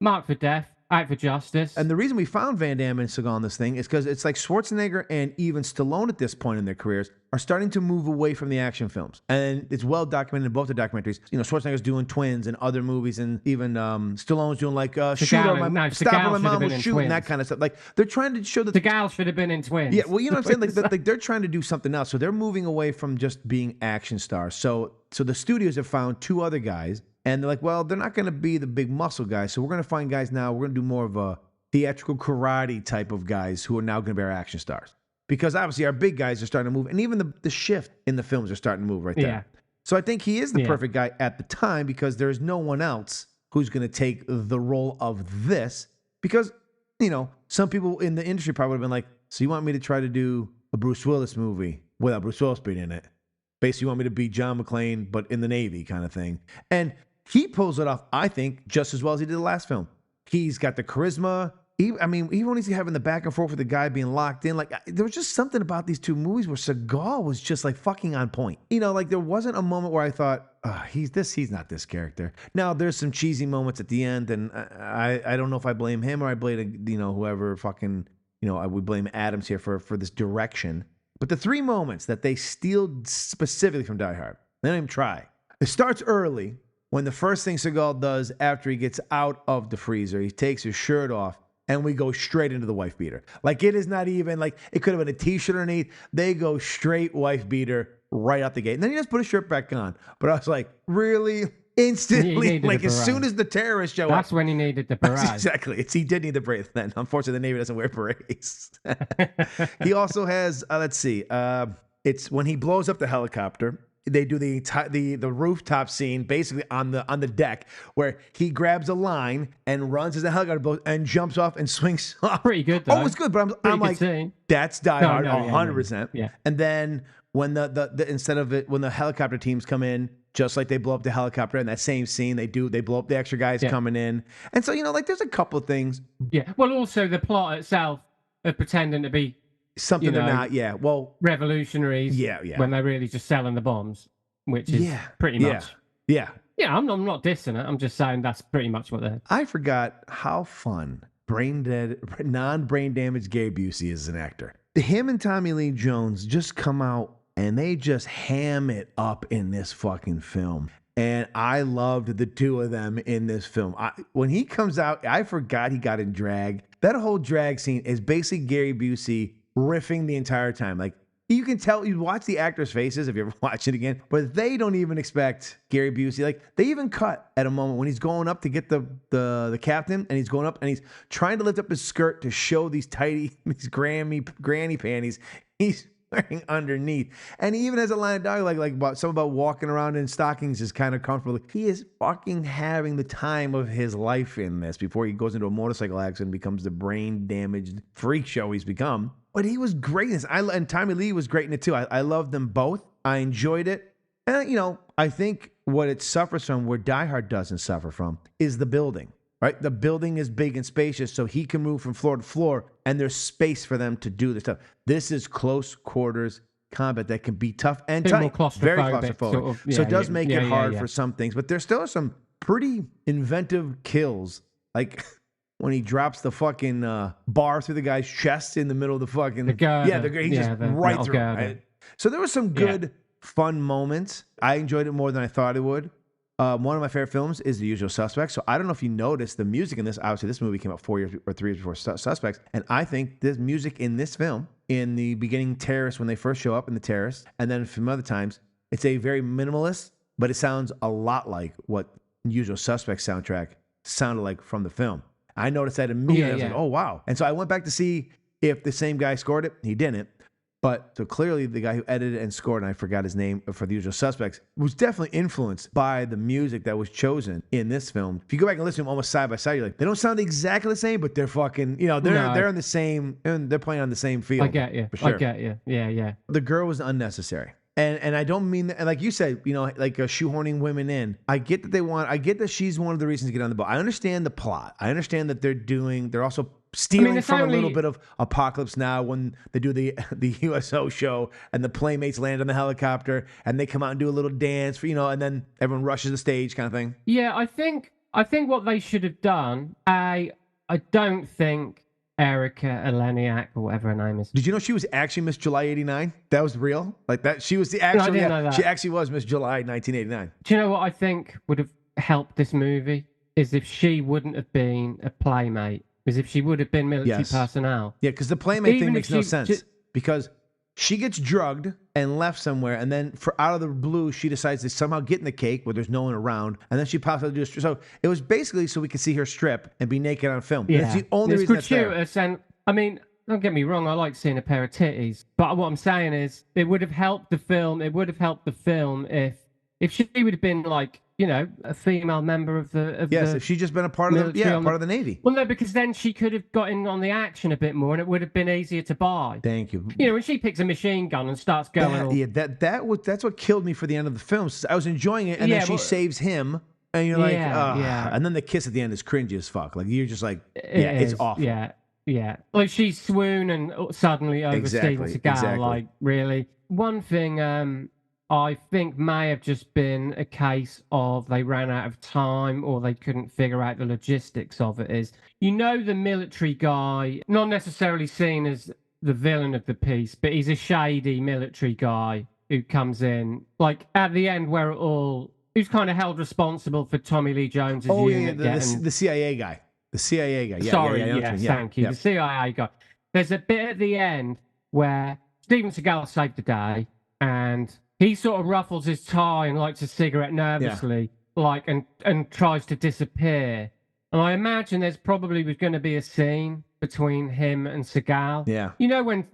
marked for death. Out for justice. And the reason we found Van Damme and Seagal on this thing is because it's like Schwarzenegger and even Stallone at this point in their careers are starting to move away from the action films. And it's well documented in both the documentaries. You know, Schwarzenegger's doing Twins and other movies, and even Stallone's doing like Stop or My Mom Was Shooting, that kind of stuff. Like, they're trying to show that Seagal should have been in Twins. Yeah, well, you know what I'm saying? Like they're trying to do something else. So they're moving away from just being action stars. So the studios have found two other guys, and they're like, well, they're not going to be the big muscle guys. So we're going to find guys now. We're going to do more of a theatrical karate type of guys who are now going to be our action stars. Because obviously our big guys are starting to move. And even the shift in the films are starting to move right there. Yeah. So I think he is the perfect guy at the time because there's no one else who's going to take the role of this. Because, you know, some people in the industry probably would have been like, so you want me to try to do a Bruce Willis movie without Bruce Willis being in it? Basically, you want me to be John McClane, but in the Navy kind of thing. And he pulls it off, I think, just as well as he did the last film. He's got the charisma. Even when he's having the back and forth with the guy being locked in, like, there was just something about these two movies where Seagal was just like fucking on point. You know, like there wasn't a moment where I thought, he's not this character. Now there's some cheesy moments at the end, and I don't know if I blame him or I blame whoever fucking, I would blame Adams here for this direction. But the three moments that they steal specifically from Die Hard, they don't even try. It starts early. When the first thing Seagal does after he gets out of the freezer, he takes his shirt off, and we go straight into the wife beater. Like, it is not even, like, it could have been a T-shirt underneath. They go straight wife beater right out the gate. And then he just put his shirt back on. But I was like, really? Instantly? Like, as soon as the terrorists show up. That's when he needed the barrage. Exactly. He did need the berets then. Unfortunately, the Navy doesn't wear berets. He also has, it's when he blows up the helicopter. They do the rooftop scene basically on the deck where he grabs a line and runs as the helicopter blows and jumps off and swings off. Pretty good though. Oh, it's good, but I'm like, that's Die Hard 100%. Yeah. And then when the instead of it, when the helicopter teams come in, just like they blow up the helicopter in that same scene, they blow up the extra guys coming in. And so, like there's a couple of things. Yeah. Well, also the plot itself of pretending to be something they're not, well, revolutionaries. Yeah. When they're really just selling the bombs, which is pretty much. Yeah. Yeah, I'm not dissing it. I'm just saying that's pretty much what they're. I forgot how fun non-brain damaged Gary Busey is as an actor. Him and Tommy Lee Jones just come out and they just ham it up in this fucking film. And I loved the two of them in this film. When he comes out, I forgot he got in drag. That whole drag scene is basically Gary Busey riffing the entire time. Like, you can tell, you watch the actors' faces if you ever watch it again, but they don't even expect Gary Busey. Like, they even cut at a moment when he's going up to get the captain, and he's going up and he's trying to lift up his skirt to show these granny panties he's wearing underneath. And he even has a line of dialogue like about walking around in stockings is kind of comfortable. He is fucking having the time of his life in this before he goes into a motorcycle accident and becomes the brain damaged freak show he's become. But he was great in this. And Tommy Lee was great in it too. I loved them both. I enjoyed it. And, I think what it suffers from, where Die Hard doesn't suffer from, is the building, right? The building is big and spacious, so he can move from floor to floor, and there's space for them to do this stuff. This is close quarters combat that can be tough and tight. Very claustrophobic. Sort of, so it does make it hard for some things. But there still are some pretty inventive kills. Like when he drops the fucking bar through the guy's chest in the middle of the fucking... He's just right through it. Right? So there was some good, fun moments. I enjoyed it more than I thought it would. One of my favorite films is The Usual Suspects. So I don't know if you noticed the music in this. Obviously, this movie came out 4 years or 3 years before Suspects. And I think this music in this film, in the beginning terrorists, when they first show up in the terrorists, and then from other times, it's a very minimalist, but it sounds a lot like what Usual Suspects soundtrack sounded like from the film. I noticed that immediately. I was Yeah, like, yeah. oh, wow. And so I went back to see if the same guy scored it. He didn't. But so clearly the guy who edited and scored, and I forgot his name for The Usual Suspects, was definitely influenced by the music that was chosen in this film. If you go back and listen to them almost side by side, you're like, they don't sound exactly the same, but they're fucking, they're in the same, and they're playing on the same field. I get you. For sure. I get you. Yeah, yeah. The girl was unnecessary. And I don't mean that, like you said, like shoehorning women in. I get that she's one of the reasons to get on the boat. I understand the plot. I understand that they're also stealing from a little bit of Apocalypse Now when they do the USO show and the Playmates land on the helicopter and they come out and do a little dance for, and then everyone rushes the stage kind of thing. Yeah, I think what they should have done, I don't think Erica Eleniak or whatever her name is. Did you know she was actually Miss July 89? That was real? Like that? She was the actual, I didn't know that. She actually was Miss July 1989. Do you know what I think would have helped this movie? Is if she wouldn't have been a playmate. Is if she would have been military personnel. Yeah, because the playmate thing makes no sense. Because she gets drugged and left somewhere, and then out of the blue, she decides to somehow get in the cake where there's no one around, and then she pops out to do a strip. So it was basically so we could see her strip and be naked on film. Yeah. That's the only reason that's there. Gratuitous, and I mean, don't get me wrong, I like seeing a pair of titties, but what I'm saying is, it would have helped the film. It would have helped the film if she would have been like, a female member of the if she'd just been a part of the Navy. Well, no, because then she could have gotten on the action a bit more, and it would have been easier to buy. Thank you. When she picks a machine gun and starts going, that's what killed me for the end of the film. I was enjoying it, and then she saves him, and you're like, and then the kiss at the end is cringy as fuck. Like you're just like, it's awful. Yeah. Like she swoon and suddenly over Steven Seagal. Exactly. Like really, one thing. I think may have just been a case of they ran out of time or they couldn't figure out the logistics of it. Is the military guy, not necessarily seen as the villain of the piece, but he's a shady military guy who comes in, like at the end where who's kind of held responsible for Tommy Lee Jones's unit. The CIA guy. The CIA guy. Thank you. The CIA guy. There's a bit at the end where Steven Seagal saved the day and he sort of ruffles his tie and lights a cigarette nervously, and tries to disappear. And I imagine there's probably was going to be a scene between him and Seagal. Yeah.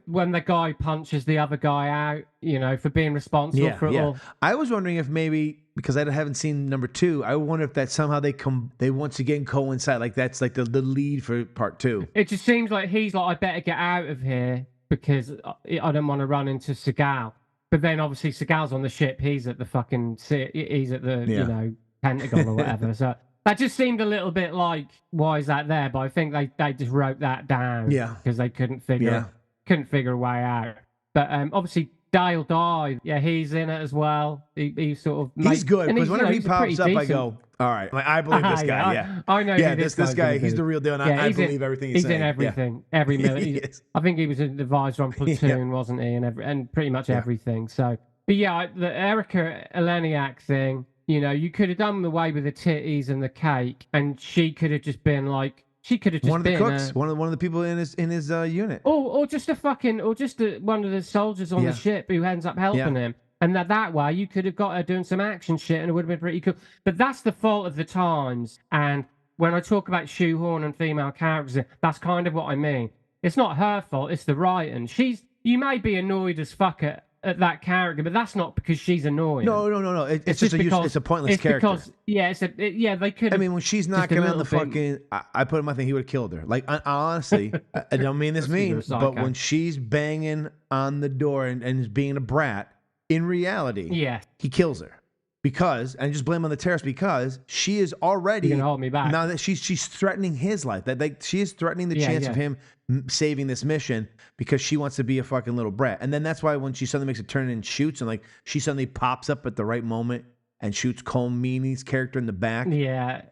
When the guy punches the other guy out, for being responsible for it all. I was wondering if maybe, because I haven't seen number 2, I wonder if that somehow they once again coincide. Like that's like the lead for part 2. It just seems like he's like, I better get out of here because I don't want to run into Seagal. But then obviously Seagal's on the ship. He's at the Pentagon or whatever. So that just seemed a little bit like, why is that there? But I think they just wrote that down. Yeah. Because they couldn't figure a way out. But obviously Dale died. Yeah, he's in it as well. He sort of he's good because whenever he pops up, I go, all right, I believe this guy. Yeah, I know. Yeah, this guy, he's the real deal, and I believe everything he's saying. He's in everything. Yeah. Every minute. I think he was an advisor on Platoon, wasn't he? And pretty much everything. So, but yeah, the Erica Eleniak thing. You could have done away with the titties and the cake, and she could have just been like. She could have just one of the been cooks, one of the people in his unit, or just one of the soldiers on the ship who ends up helping him, and that way you could have got her doing some action shit, and it would have been pretty cool. But that's the fault of the times. And when I talk about shoehorn and female characters, that's kind of what I mean. It's not her fault; it's the writing. You may be annoyed as fuck at that character, but that's not because she's annoying. No. It's just it's a pointless character. They could. I mean, when she's knocking on the fucking, I put in my thing, he would have killed her. Like honestly, I don't mean this mean, but when she's banging on the door and is being a brat, in reality, he kills her because, and just blame on the terrorist because she is already. You can hold me back now that she's threatening his life. That she is threatening the chance of him saving this mission because she wants to be a fucking little brat. And then that's why when she suddenly makes a turn and shoots, and like she suddenly pops up at the right moment and shoots Cole Meany's character in the back. Yeah.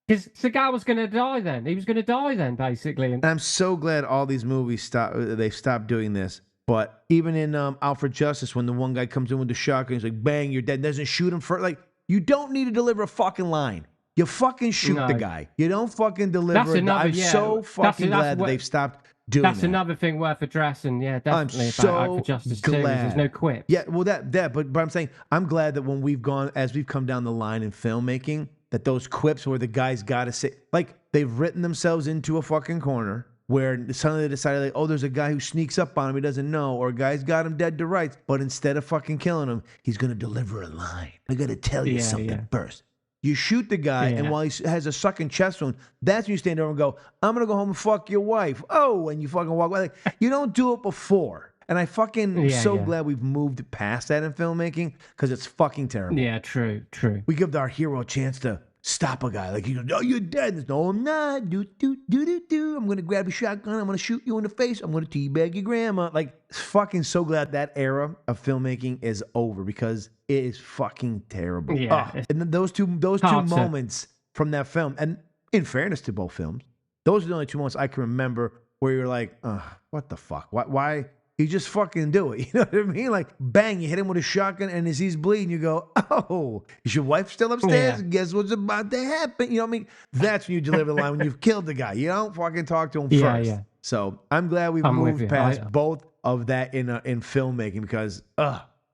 Because Seagal was going to die then. He was going to die then, basically. And I'm so glad all these movies they've stopped doing this. But even in Out for Justice, when the one guy comes in with the shotgun, he's like, bang, you're dead. Doesn't shoot him for like, you don't need to deliver a fucking line. You fucking shoot the guy. You don't fucking deliver it. I'm so fucking glad that they've stopped doing that. That's another thing worth addressing. Yeah, definitely. I'm so Out for Justice glad. too, there's no quip. Yeah, well, but I'm saying I'm glad that when as we've come down the line in filmmaking, that those quips where the guys got to say, like, they've written themselves into a fucking corner where suddenly they decided, like, oh, there's a guy who sneaks up on him he doesn't know, or a guy's got him dead to rights, but instead of fucking killing him, he's going to deliver a line. I got to tell you something first. You shoot the guy, and while he has a sucking chest wound, that's when you stand over and go, I'm going to go home and fuck your wife. Oh, and you fucking walk away. Like, you don't do it before. And I fucking glad we've moved past that in filmmaking because it's fucking terrible. Yeah, true. We give our hero a chance to stop a guy. Like, he goes, oh, you're dead. No, I'm not. Do. I'm going to grab a shotgun. I'm going to shoot you in the face. I'm going to teabag your grandma. Like, fucking so glad that era of filmmaking is over because it is fucking terrible. Yeah. And then those two moments from that film, and in fairness to both films, those are the only 2 moments I can remember where you're like, what the fuck? Why? You just fucking do it. You know what I mean? Like, bang, you hit him with a shotgun, and as he's bleeding, you go, oh, is your wife still upstairs? Guess what's about to happen? You know what I mean? That's when you deliver the line, when you've killed the guy. You don't fucking talk to him first. Yeah. So I'm glad we've moved past both of that in filmmaking because,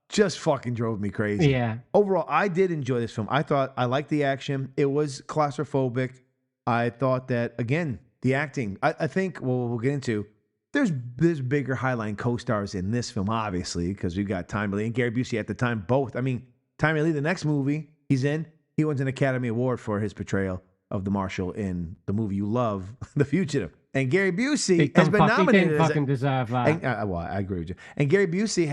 just fucking drove me crazy. Yeah. Overall, I did enjoy this film. I liked the action. It was claustrophobic. I thought that, again, the acting, I think, we'll get into, there's bigger Highline co-stars in this film, obviously, because we've got Tommy Lee and Gary Busey at the time, both. I mean, Tommy Lee, the next movie he's in, he wins an Academy Award for his portrayal of the Marshal in the movie you love, The Fugitive. And Gary Busey has been nominated. He didn't fucking deserve that. Well, I agree with you. And Gary Busey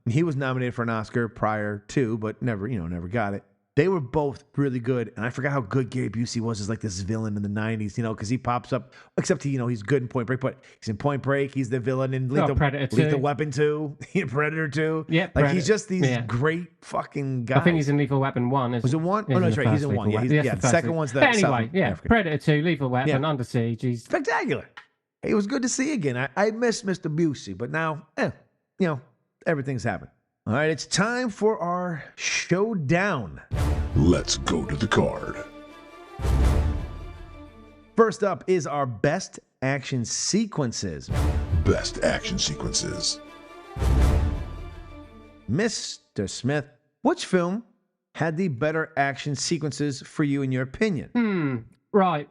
he was nominated for an Oscar prior to, but never got it. They were both really good, and I forgot how good Gary Busey was as like this villain in the 90s, because he pops up, except he's good in Point Break, but he's in Point Break, he's the villain in Lethal Weapon 2, Predator 2. Yeah, like he's just these great fucking guys. I think he's in Lethal Weapon 1. Was it 1? Oh, no, that's right, he's in 1. Yeah, the second one's the anyway, Predator 2, Lethal Weapon, Under Siege. He's spectacular. It was good to see again. I miss Mr. Busey, but now, everything's happened. All right, it's time for our showdown. Let's go to the card. First up is our best action sequences. Best action sequences. Mr. Smith, which film had the better action sequences for you in your opinion? Right.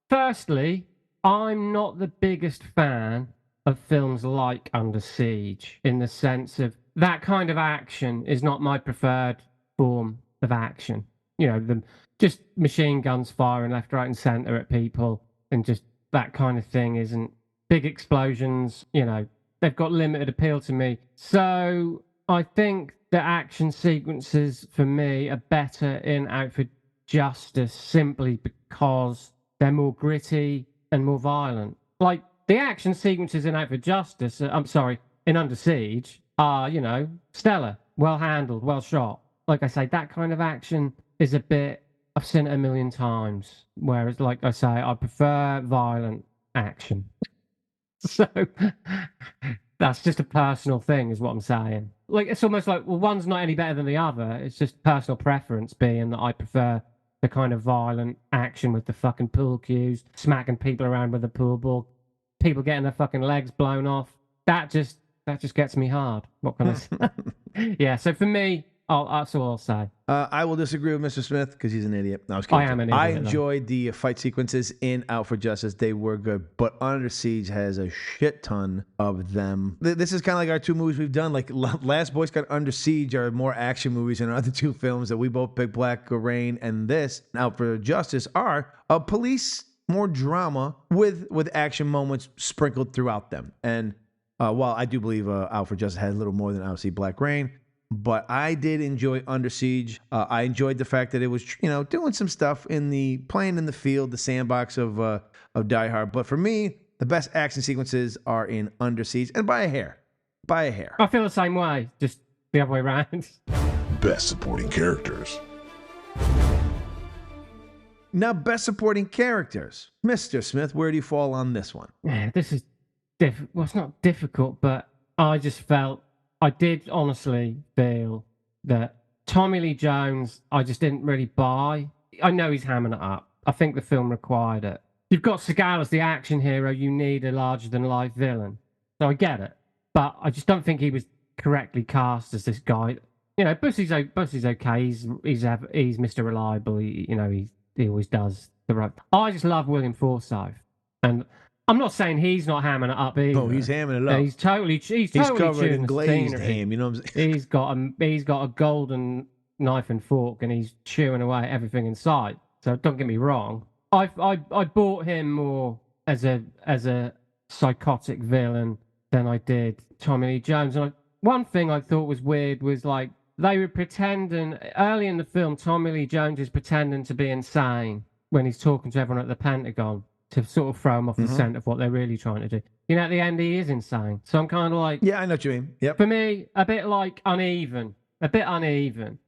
Firstly, I'm not the biggest fan of films like Under Siege in the sense of that kind of action is not my preferred form of action. Just machine guns firing left, right, and center at people, and just that kind of thing isn't big explosions. They've got limited appeal to me. So I think the action sequences for me are better in Out for Justice simply because they're more gritty and more violent. Like the action sequences in Out for Justice, in Under Siege, are, stellar, well handled, well shot. Like I say, that kind of action is a bit, I've seen it a million times. Whereas, like I say, I prefer violent action. So that's just a personal thing, is what I'm saying. Like, it's almost like, well, one's not any better than the other. It's just personal preference being that I prefer the kind of violent action with the fucking pool cues, smacking people around with a pool ball, people getting their fucking legs blown off. That just gets me hard. What can I say? Yeah, so for me, that's all I'll say. I will disagree with Mr. Smith because he's an idiot. No, I was kidding. I am an idiot. I enjoyed the fight sequences in Out for Justice. They were good, but Under Siege has a shit ton of them. This is kind of like our two movies we've done. Like Last Boy Scout, Under Siege are more action movies than our other two films that we both picked, Black Rain and this, Out for Justice, are a police, more drama with action moments sprinkled throughout them. And while I do believe Out for Justice had a little more than obviously Black Rain, but I did enjoy Under Siege. I enjoyed the fact that it was, doing some stuff playing in the field, the sandbox of Die Hard. But for me, the best action sequences are in Under Siege, and by a hair. I feel the same way, just the other way around. Best supporting characters. Now, best supporting characters. Mr. Smith, where do you fall on this one? Yeah, this is well, it's not difficult, but I did honestly feel that Tommy Lee Jones, I just didn't really buy. I know he's hamming it up. I think the film required it. You've got Seagal as the action hero. You need a larger-than-life villain. So I get it. But I just don't think he was correctly cast as this guy. Bussy's okay. He's Mr. Reliable. He always does the right. I just love William Forsythe, and I'm not saying he's not hamming it up either. No, he's hamming it up. He's totally covered in glazed scenery. ham. You know what I'm saying? He's got a golden knife and fork, and he's chewing away at everything in sight. So don't get me wrong. I bought him more as a psychotic villain than I did Tommy Lee Jones. And one thing I thought was weird was like they were pretending early in the film. Tommy Lee Jones is pretending to be insane when he's talking to everyone at the Pentagon to sort of throw him off the scent of what they're really trying to do. At the end he is insane. So I'm kind of like, yeah, I know what you mean. Yep. For me, a bit like uneven, a bit uneven.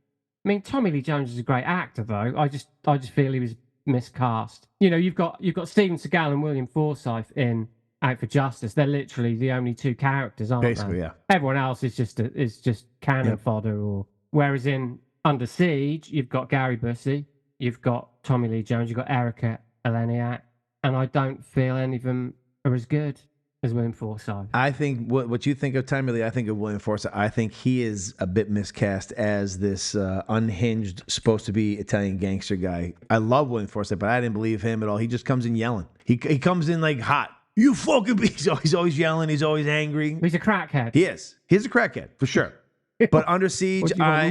I mean, Tommy Lee Jones is a great actor, though. I just feel he was miscast. You've got Steven Seagal and William Forsythe in Out for Justice. They're literally the only two characters, aren't Basically, they? yeah. Everyone else is just cannon fodder. Whereas in Under Siege, you've got Gary Busey, you've got Tommy Lee Jones, you've got Erica Eleniak, and I don't feel any of them are as good as William Forsythe. I think what you think of Tommy Lee, I think of William Forsythe. I think he is a bit miscast as this unhinged, supposed to be Italian gangster guy. I love William Forsythe, but I didn't believe him at all. He just comes in yelling. He comes in like hot. You fucking beast. He's always yelling. He's always angry. He's a crackhead. He is. He's a crackhead, for sure. But Under Siege, I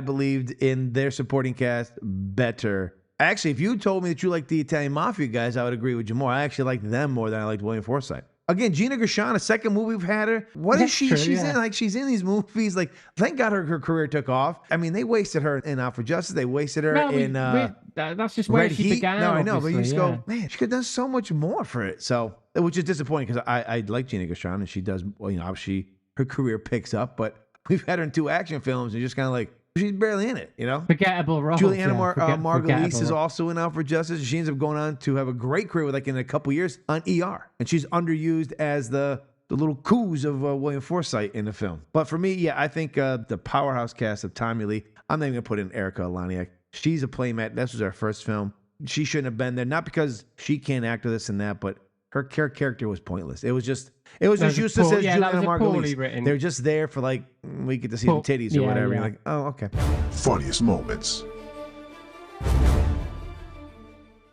believed in their supporting cast better. Actually, if you told me that you liked the Italian Mafia guys, I would agree with you more. I actually liked them more than I liked William Forsythe. Again, Gina Gershon, a second movie we've had her. What is she? She's in like she's in these movies. Like, thank God her career took off. I mean, they wasted her in Out for Justice. They wasted her in that's just where Red she Heat. began. No, I know, but you just yeah. go, man, she could have done so much more for it. So, which is disappointing because I like Gina Gershon and she does. Well, obviously her career picks up, but we've had her in 2 action films and just kind of like. She's barely in it, Forgettable roles. Juliana Margulies is also in Out for Justice. She ends up going on to have a great career, in a couple years, on ER. And she's underused as the little coos of William Forsythe in the film. But for me, yeah, I think the powerhouse cast of Tommy Lee, I'm not even going to put in Erica Eleniak. She's a playmat. This was her first film. She shouldn't have been there. Not because she can't act or this and that, but her character was pointless. It was just useless as Juliana Margulies. They're just there for like, we get to see the titties or whatever. Yeah. You're like, oh, okay. Funniest moments.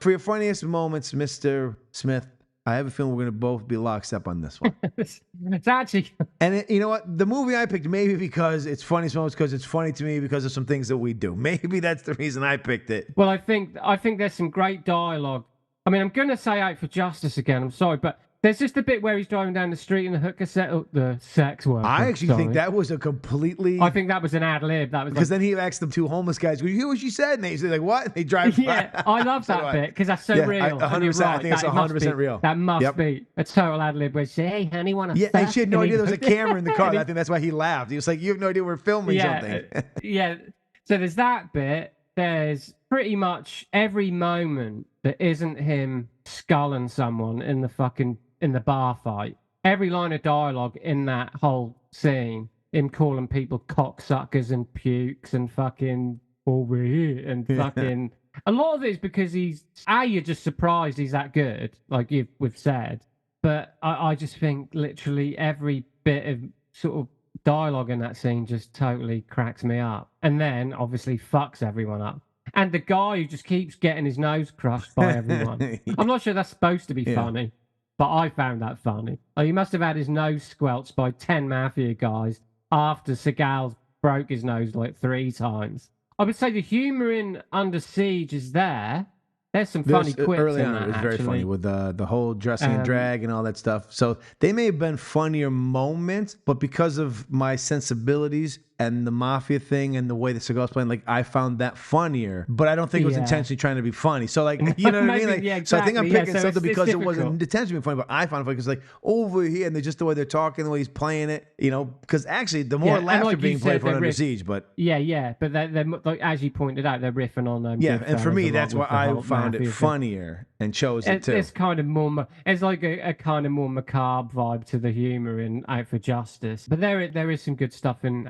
For your funniest moments, Mr. Smith, I have a feeling we're going to both be lockstep on this one. It's actually... And you know what? The movie I picked, maybe because it's funniest moments, because it's funny to me because of some things that we do. Maybe that's the reason I picked it. Well, I think there's some great dialogue. I mean, I'm going to say Out for Justice again. I'm sorry, but there's just a bit where he's driving down the street and the hooker set up the sex worker. I actually think that was a completely... I think that was an ad-lib. That was because then he asked the 2 homeless guys, you hear what she said? And they say, like, what? And they drive by. Yeah, I love that bit because that's so real. 100%. I think it's 100% real. That must be a total ad-lib where she say, hey, honey, want to and she had no idea there was a camera in the car. I think that's why he laughed. He was like, you have no idea we're filming something. Yeah. So there's that bit. There's pretty much every moment that isn't him sculling someone in the bar fight. Every line of dialogue in that whole scene, him calling people cocksuckers and pukes and fucking over here and fucking... A lot of it is because you're just surprised he's that good, like we've said. But I just think literally every bit of sort of dialogue in that scene just totally cracks me up. And then obviously fucks everyone up. And the guy who just keeps getting his nose crushed by everyone. I'm not sure that's supposed to be funny, but I found that funny. Oh, he must have had his nose squelched by 10 mafia guys after Seagal broke his nose like 3 times. I would say the humour in Under Siege is there. There's some funny quips early in on. that, It was very actually. funny with the whole dressing and drag and all that stuff. So they may have been funnier moments, but because of my sensibilities and the mafia thing and the way that Seagal's playing, like I found that funnier. But I don't think it was intentionally trying to be funny. So like, you know what I mean? Like, exactly. So I think I'm picking so something because it difficult. wasn't intentionally funny, but I found it funny because like over here and just the way they're talking, the way he's playing it, because actually the more laughter like being played for Under riff- Siege, but but they're like, as you pointed out, they're riffing on them. and for me that's why I found it funnier and chose it too. It's kind of more. It's like a kind of more macabre vibe to the humor in Out for Justice. But there is some good stuff in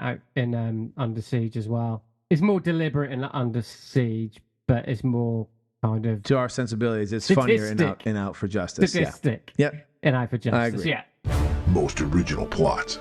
Under Siege as well. It's more deliberate in Under Siege, but it's more kind of to our sensibilities. It's funnier in Out for Justice. Statistic. Yeah. Yep. In Out for Justice. I agree. Yeah. Most original plot.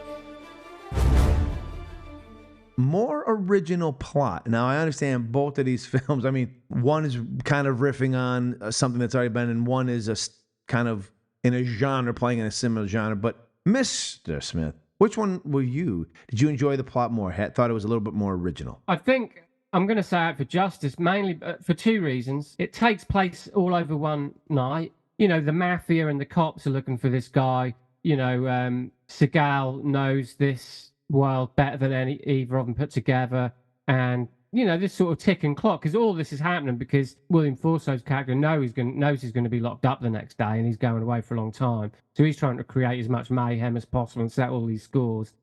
more original plot. Now, I understand both of these films. I mean, one is kind of riffing on something that's already been, and one is kind of in a genre, playing in a similar genre. But Mr. Smith, which one were you? Did you enjoy the plot more? Thought it was a little bit more original? I think I'm going to say Out for Justice, mainly for two reasons. It takes place all over one night. You know, the mafia and the cops are looking for this guy. You know, Seagal knows this world better than either of them put together. And, you know, this sort of ticking clock, because all this is happening because William Forsythe's character knows he's going to be locked up the next day and he's going away for a long time. So he's trying to create as much mayhem as possible and set all these scores.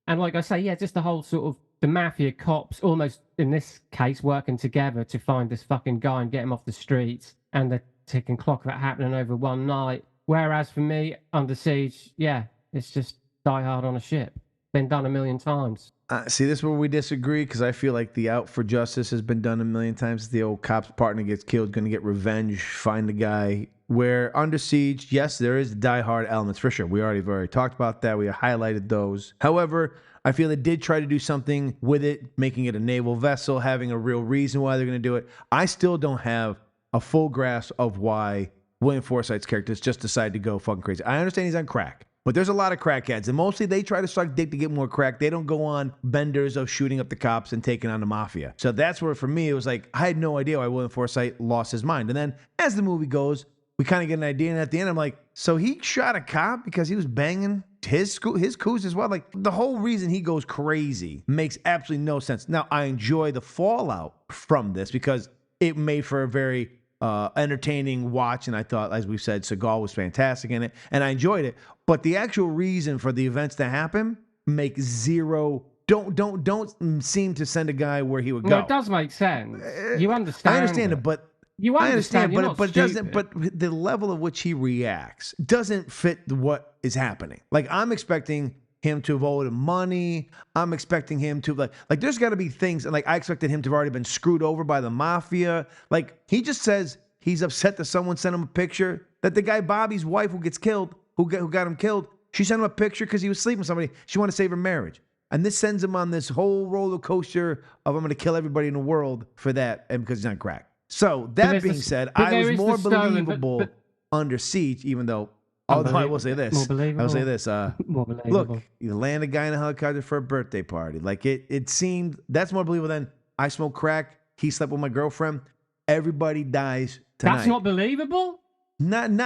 And like I say, yeah, just the whole sort of the mafia cops almost, in this case, working together to find this fucking guy and get him off the streets, and the ticking clock of it happening over one night. Whereas for me, Under Siege, yeah, it's just Die Hard on a ship. Been done a million times. See, this is where we disagree, because I feel like the Out for Justice has been done a million times. The old cop's partner gets killed, going to get revenge, find the guy. Where Under Siege, yes, there is Die Hard elements for sure. We already talked about that. We highlighted those. However, I feel it did try to do something with it, making it a naval vessel, having a real reason why they're going to do it. I still don't have a full grasp of why William Forsythe's characters just decided to go fucking crazy. I understand he's on crack, but there's a lot of crackheads, and mostly they try to suck dick to get more crack. They don't go on benders of shooting up the cops and taking on the mafia. So that's where, for me, it was like, I had no idea why William Forsythe lost his mind. And then as the movie goes, we kind of get an idea, and at the end, I'm like, so he shot a cop because he was banging his coos as well? Like, the whole reason he goes crazy makes absolutely no sense. Now, I enjoy the fallout from this because it made for a very entertaining watch, and I thought, as we've said, Seagal was fantastic in it, and I enjoyed it. But the actual reason for the events to happen make zero. Don't seem to send a guy where he would go. No, it does make sense. You understand. I understand it, but you understand, but it doesn't. But the level of which he reacts doesn't fit what is happening. Like, I'm expecting him to have owed money. I'm expecting him to like there's got to be things, and like I expected him to have already been screwed over by the mafia. Like, he just says he's upset that someone sent him a picture that the guy Bobby's wife who gets killed, who got him killed, she sent him a picture because he was sleeping with somebody. She wanted to save her marriage. And this sends him on this whole roller coaster of, I'm going to kill everybody in the world for that, and because he's on crack. So that being said, I was more believable Under Siege, even though, although I will say this, look, you land a guy in a helicopter for a birthday party. Like, it seemed, that's more believable than I smoke crack, he slept with my girlfriend, everybody dies tonight. That's not believable? Not in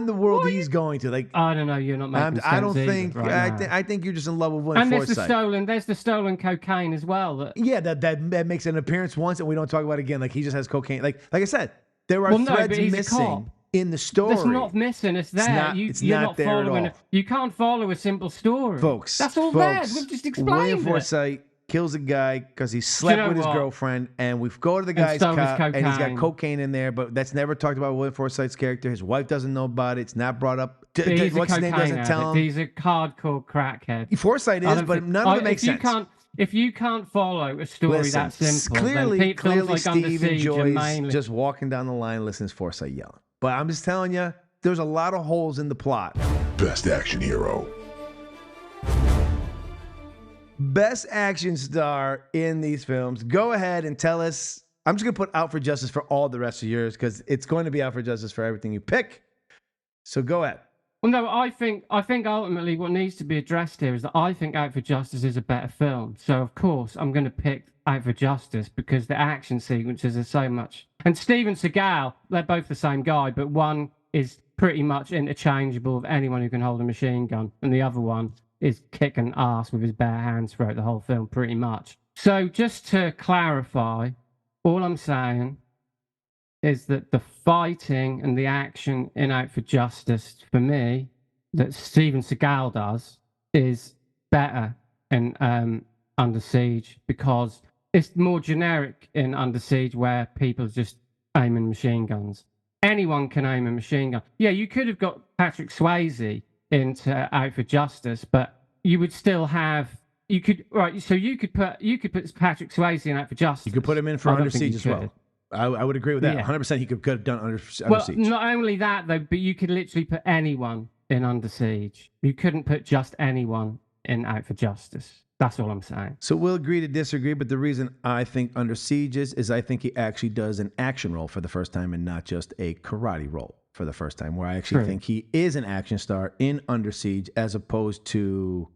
the world he's going to. Like, I don't know. You're not making sense. I don't think. Right I think you're just in love with William Forsythe. And there's the stolen cocaine as well. That makes an appearance once, and we don't talk about it again. Like, he just has cocaine. Like I said, there are threads missing in the story. It's not missing. It's there. You're not following it. You can't follow a simple story, folks. That's all there. We've just explained William Forsythe kills a guy because he slept with his girlfriend, and we go to the guy's car, and he's got cocaine in there, but that's never talked about William Forsythe's character. His wife doesn't know about it. It's not brought up. What's his name doesn't tell him. He's a hardcore crackhead. Forsythe is, but none of it makes sense. If you can't follow a story that simple, clearly like Steve enjoys just walking down the line, listening to Forsythe yelling. But I'm just telling you, there's a lot of holes in the plot. Best action hero. Best action star in these films. Go ahead and tell us. I'm just going to put Out for Justice for all the rest of yours because it's going to be Out for Justice for everything you pick. So go ahead. Well, no, I think ultimately what needs to be addressed here is that I think Out for Justice is a better film. So, of course, I'm going to pick Out for Justice because the action sequences are so much. And Steven Seagal, they're both the same guy, but one is pretty much interchangeable with anyone who can hold a machine gun, and the other one is kicking ass with his bare hands throughout the whole film, pretty much. So just to clarify, all I'm saying is that the fighting and the action in Out for Justice, for me, that Steven Seagal does, is better in Under Siege because it's more generic in Under Siege where people are just aiming machine guns. Anyone can aim a machine gun. Yeah, you could have got Patrick Swayze into Out for Justice, but you would still have so you could put Patrick Swayze in Out for Justice. You could put him in for Under Siege as well. I would agree with that. Yeah. 100% he could have done Under Siege. Not only that though, but you could literally put anyone in Under Siege. You couldn't put just anyone in Out for Justice. That's all I'm saying. So we'll agree to disagree, but the reason I think Under Siege is I think he actually does an action role for the first time and not just a karate role for the first time, where I actually think he is an action star in Under Siege as opposed to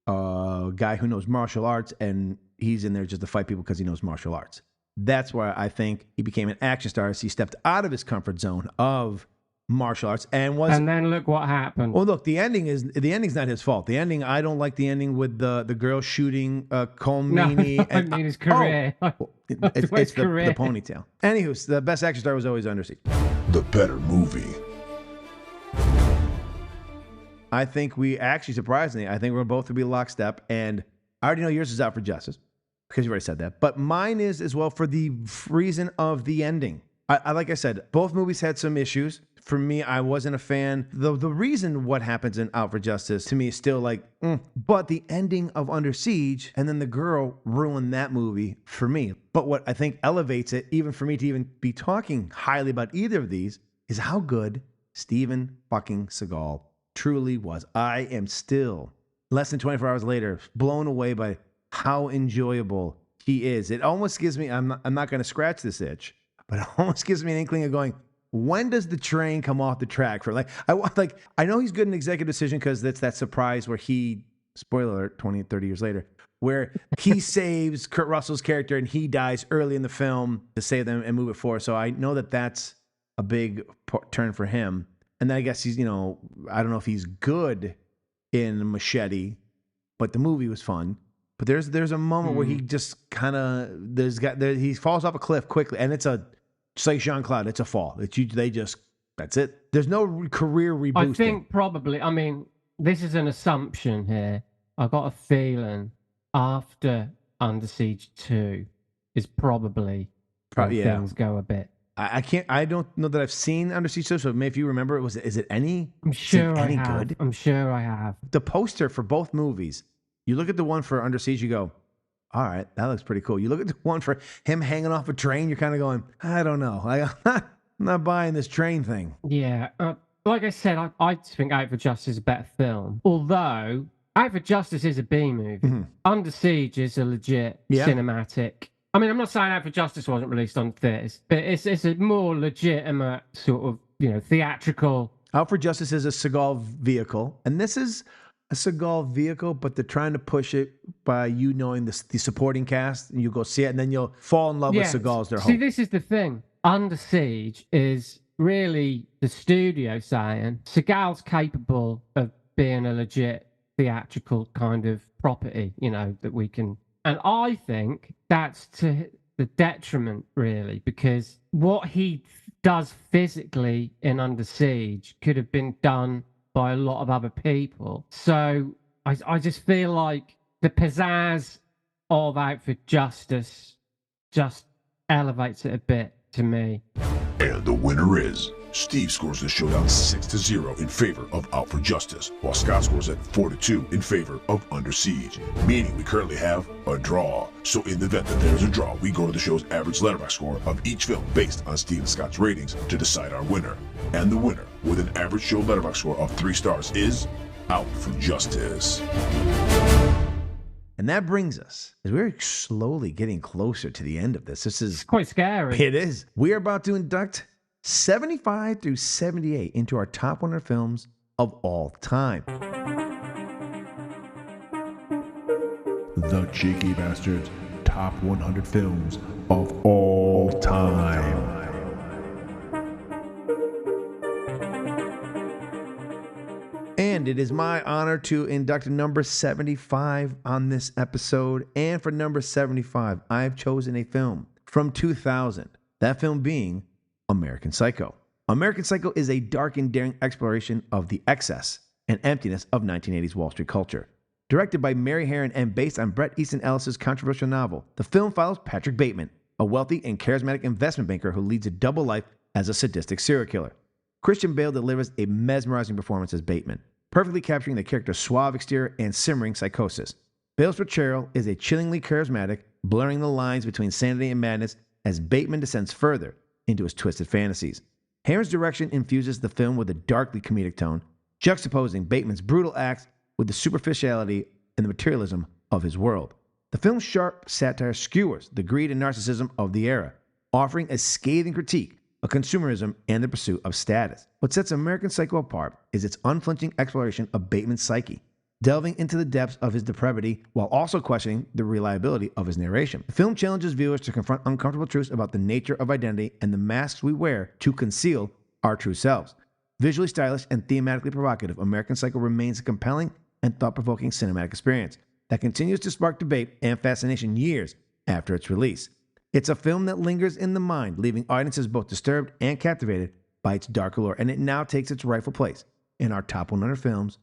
a guy who knows martial arts and he's in there just to fight people because he knows martial arts. That's why I think he became an action star as he stepped out of his comfort zone of martial arts and then look what happened. Well, look, the ending's not his fault. The ending, I don't like the ending with the girl shooting Colmini. No, I mean his career. It's the Ponytail. Anywho, the best action star was always Under Siege. The better movie. I think we actually, surprisingly, I think we're both going to be lockstep. And I already know yours is Out for Justice because you already said that. But mine is as well for the reason of the ending. I like I said, both movies had some issues. For me, I wasn't a fan. The reason what happens in Out for Justice to me is still like, but the ending of Under Siege and then the girl ruined that movie for me. But what I think elevates it, even for me to even be talking highly about either of these, is how good Steven fucking Seagal truly was. I am still, less than 24 hours later, blown away by how enjoyable he is. It almost gives me, I'm not going to scratch this itch, but it almost gives me an inkling of going, when does the train come off the track? For I know he's good in Executive Decision because that's that surprise where he, spoiler alert, 20, 30 years later, where he saves Kurt Russell's character and he dies early in the film to save them and move it forward. So I know that that's a big turn for him. And then I guess he's, I don't know if he's good in Machete, but the movie was fun. But there's a moment where he just kind of, he falls off a cliff quickly, and it's just like Jean-Claude, it's a fall. That's it. There's no career reboosting. I think probably, this is an assumption here. I got a feeling after Under Siege 2 is probably things go a bit. I don't know that I've seen Under Siege 2, so maybe if you remember it, is it any? I'm sure I have. Good? I'm sure I have. The poster for both movies, you look at the one for Under Siege, you go, all right, that looks pretty cool. You look at the one for him hanging off a train, you're kind of going, I don't know. I'm not buying this train thing. Yeah. Like I said, I think Out for Justice is a better film. Although, Out for Justice is a B movie. Mm-hmm. Under Siege is a legit cinematic. I'm not saying Out for Justice wasn't released on theaters, but it's a more legitimate sort of, theatrical. Out for Justice is a Seagal vehicle, and this is a Seagal vehicle, but they're trying to push it by you knowing the supporting cast, and you go see it, and then you'll fall in love with Seagal's their hope. See, this is the thing. Under Siege is really the studio saying Seagal's capable of being a legit theatrical kind of property, that we can. And I think that's to the detriment, really, because what he does physically in Under Siege could have been done by a lot of other people. So I just feel like the pizzazz of Out for Justice just elevates it a bit to me. And the winner is Steve scores the showdown 6-0 in favor of Out for Justice, while Scott scores at 4-2 in favor of Under Siege, meaning we currently have a draw. So in the event that there's a draw, we go to the show's average letterbox score of each film based on Steve and Scott's ratings to decide our winner. And the winner, with an average show letterbox score of 3 stars, is Out for Justice. And that brings us, as we're slowly getting closer to the end of this. This is quite scary. It is. We are about to induct 75 through 78 into our top 100 films of all time. The Cheeky Basterds top 100 films of all time. And it is my honor to induct number 75 on this episode. And for number 75, I've chosen a film from 2000. That film being American Psycho. American Psycho is a dark and daring exploration of the excess and emptiness of 1980s Wall Street culture. Directed by Mary Herron and based on Bret Easton Ellis's controversial novel, the film follows Patrick Bateman, a wealthy and charismatic investment banker who leads a double life as a sadistic serial killer. Christian Bale delivers a mesmerizing performance as Bateman, perfectly capturing the character's suave exterior and simmering psychosis. Bale's portrayal is a chillingly charismatic, blurring the lines between sanity and madness as Bateman descends further into his twisted fantasies. Herron's direction infuses the film with a darkly comedic tone, juxtaposing Bateman's brutal acts with the superficiality and the materialism of his world. The film's sharp satire skewers the greed and narcissism of the era, offering a scathing critique of consumerism and the pursuit of status. What sets American Psycho apart is its unflinching exploration of Bateman's psyche, delving into the depths of his depravity while also questioning the reliability of his narration. The film challenges viewers to confront uncomfortable truths about the nature of identity and the masks we wear to conceal our true selves. Visually stylish and thematically provocative, American Psycho remains a compelling and thought-provoking cinematic experience that continues to spark debate and fascination years after its release. It's a film that lingers in the mind, leaving audiences both disturbed and captivated by its dark allure, and it now takes its rightful place in our top 100 films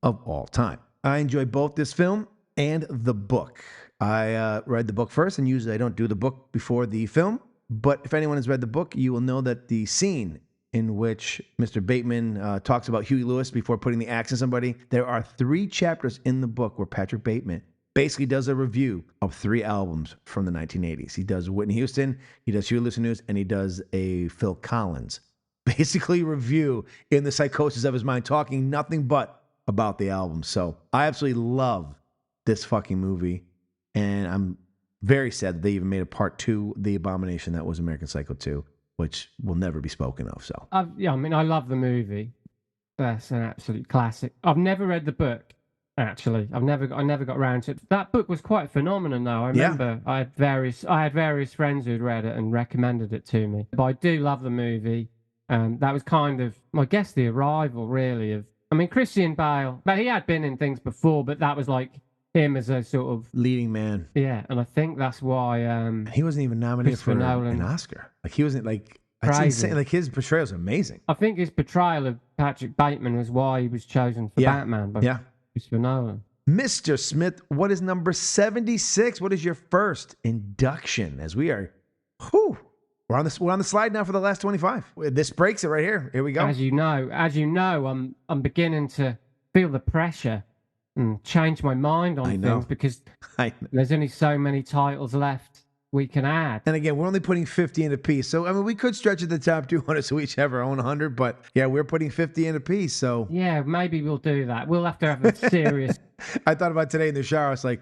of all time. I enjoy both this film and the book. I read the book first, and usually I don't do the book before the film, but if anyone has read the book, you will know that the scene in which Mr. Bateman talks about Huey Lewis before putting the axe in somebody, there are 3 chapters in the book where Patrick Bateman basically does a review of 3 albums from the 1980s. He does Whitney Houston, he does Huey Lewis News, and he does a Phil Collins basically review in the psychosis of his mind, talking nothing but about the album. So I absolutely love this fucking movie, and I'm very sad that they even made a part 2, The Abomination that was American Psycho 2, which will never be spoken of. So yeah, I mean, I love the movie. That's an absolute classic. I've never read the book. Actually, I never got around to it. That book was quite a phenomenon, though. I remember I had various friends who'd read it and recommended it to me. But I do love the movie. That was kind of, I guess, the arrival, really, of. I mean, Christian Bale, but he had been in things before, but that was like him as a sort of leading man. Yeah, and I think that's why he wasn't even nominated for an Oscar. Like he wasn't like. That's insane. Like his portrayal is amazing. I think his portrayal of Patrick Bateman was why he was chosen for Batman. But Christopher Nolan. Mr. Smith, what is number 76? What is your first induction? As we are, we're on the slide now for the last 25. This breaks it right here. Here we go. As you know, I'm beginning to feel the pressure and change my mind on things because there's only so many titles left we can add. And again, we're only putting 50 in a piece. So, I mean, we could stretch it to the top 200 so we each have our own 100, but yeah, we're putting 50 in a piece. So, yeah, maybe we'll do that. We'll have to have a serious. I thought about today in the shower. I was like,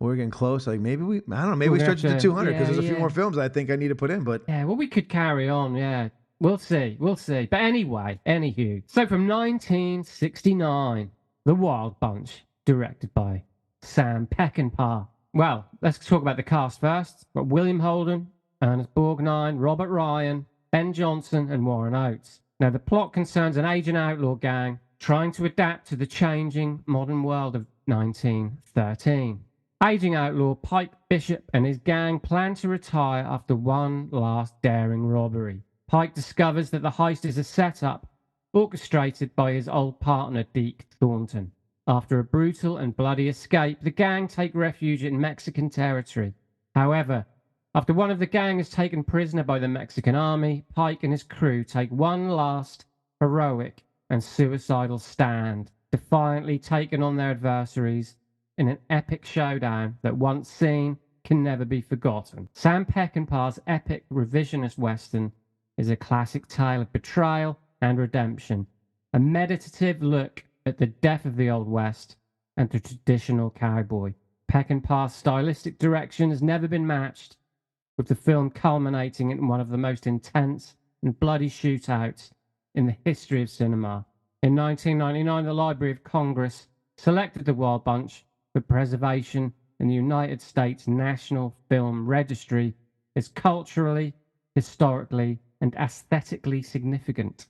we're getting close. Like, maybe we stretch it to 200 because there's a few more films I think I need to put in. But yeah, well, we could carry on. Yeah, we'll see. But anyway, anywho. So from 1969, The Wild Bunch, directed by Sam Peckinpah. Well, let's talk about the cast first. We've got William Holden, Ernest Borgnine, Robert Ryan, Ben Johnson, and Warren Oates. Now, the plot concerns an aging outlaw gang trying to adapt to the changing modern world of 1913. Aging outlaw Pike Bishop and his gang plan to retire after one last daring robbery. Pike discovers that the heist is a setup orchestrated by his old partner, Deke Thornton. After a brutal and bloody escape, the gang take refuge in Mexican territory. However, after one of the gang is taken prisoner by the Mexican army, Pike and his crew take one last heroic and suicidal stand, defiantly taking on their adversaries in an epic showdown that once seen can never be forgotten. Sam Peckinpah's epic revisionist western is a classic tale of betrayal and redemption, a meditative look at the death of the Old West and the traditional cowboy. Peckinpah's stylistic direction has never been matched, with the film culminating in one of the most intense and bloody shootouts in the history of cinema. In 1999, the Library of Congress selected The Wild Bunch for preservation in the United States National Film Registry as culturally, historically, and aesthetically significant.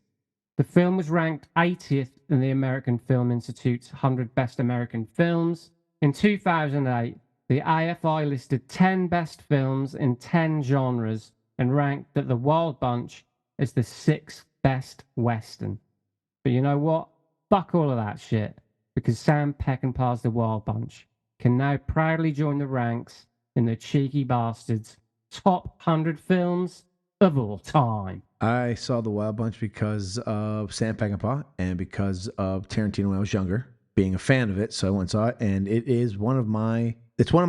The film was ranked 80th in the American Film Institute's 100 Best American Films. In 2008, the AFI listed 10 best films in 10 genres and ranked that The Wild Bunch as the 6th best Western. But you know what? Fuck all of that shit, because Sam Peckinpah's The Wild Bunch can now proudly join the ranks in the Cheeky Basterds top 100 films of all time. I saw The Wild Bunch because of Sam Peckinpah and because of Tarantino when I was younger, being a fan of it. So I went and saw it, and it is one of my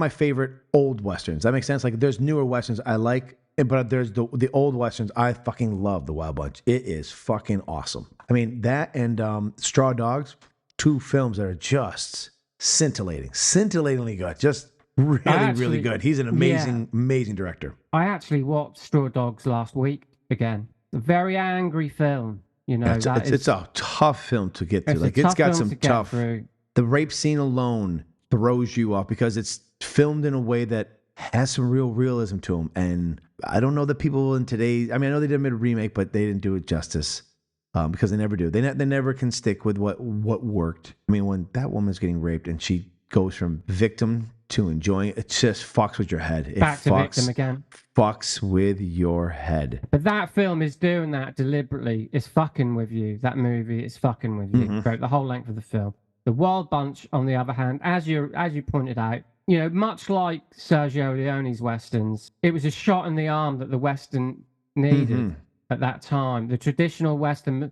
favorite old Westerns. That makes sense? Like, there's newer Westerns I like, but there's the old Westerns. I fucking love The Wild Bunch. It is fucking awesome. I mean, that and Straw Dogs, 2 films that are just scintillatingly good. Just really good. He's an amazing director. I actually watched Straw Dogs last week again. A very angry film. You know, it's a tough film to get through. It's got some tough. The rape scene alone throws you off because it's filmed in a way that has some real realism to them. And I don't know that people in today's. I mean, I know they did a remake, but they didn't do it justice because they never do. They never can stick with what worked. I mean, when that woman's getting raped and she goes from victim to enjoying it, just fucks with your head. Back to victim again. Fucks with your head. But that film is doing that deliberately. It's fucking with you. That movie is fucking with you throughout the whole length of the film. The Wild Bunch, on the other hand, as you pointed out, you know, much like Sergio Leone's westerns, it was a shot in the arm that the western needed at that time. The traditional western,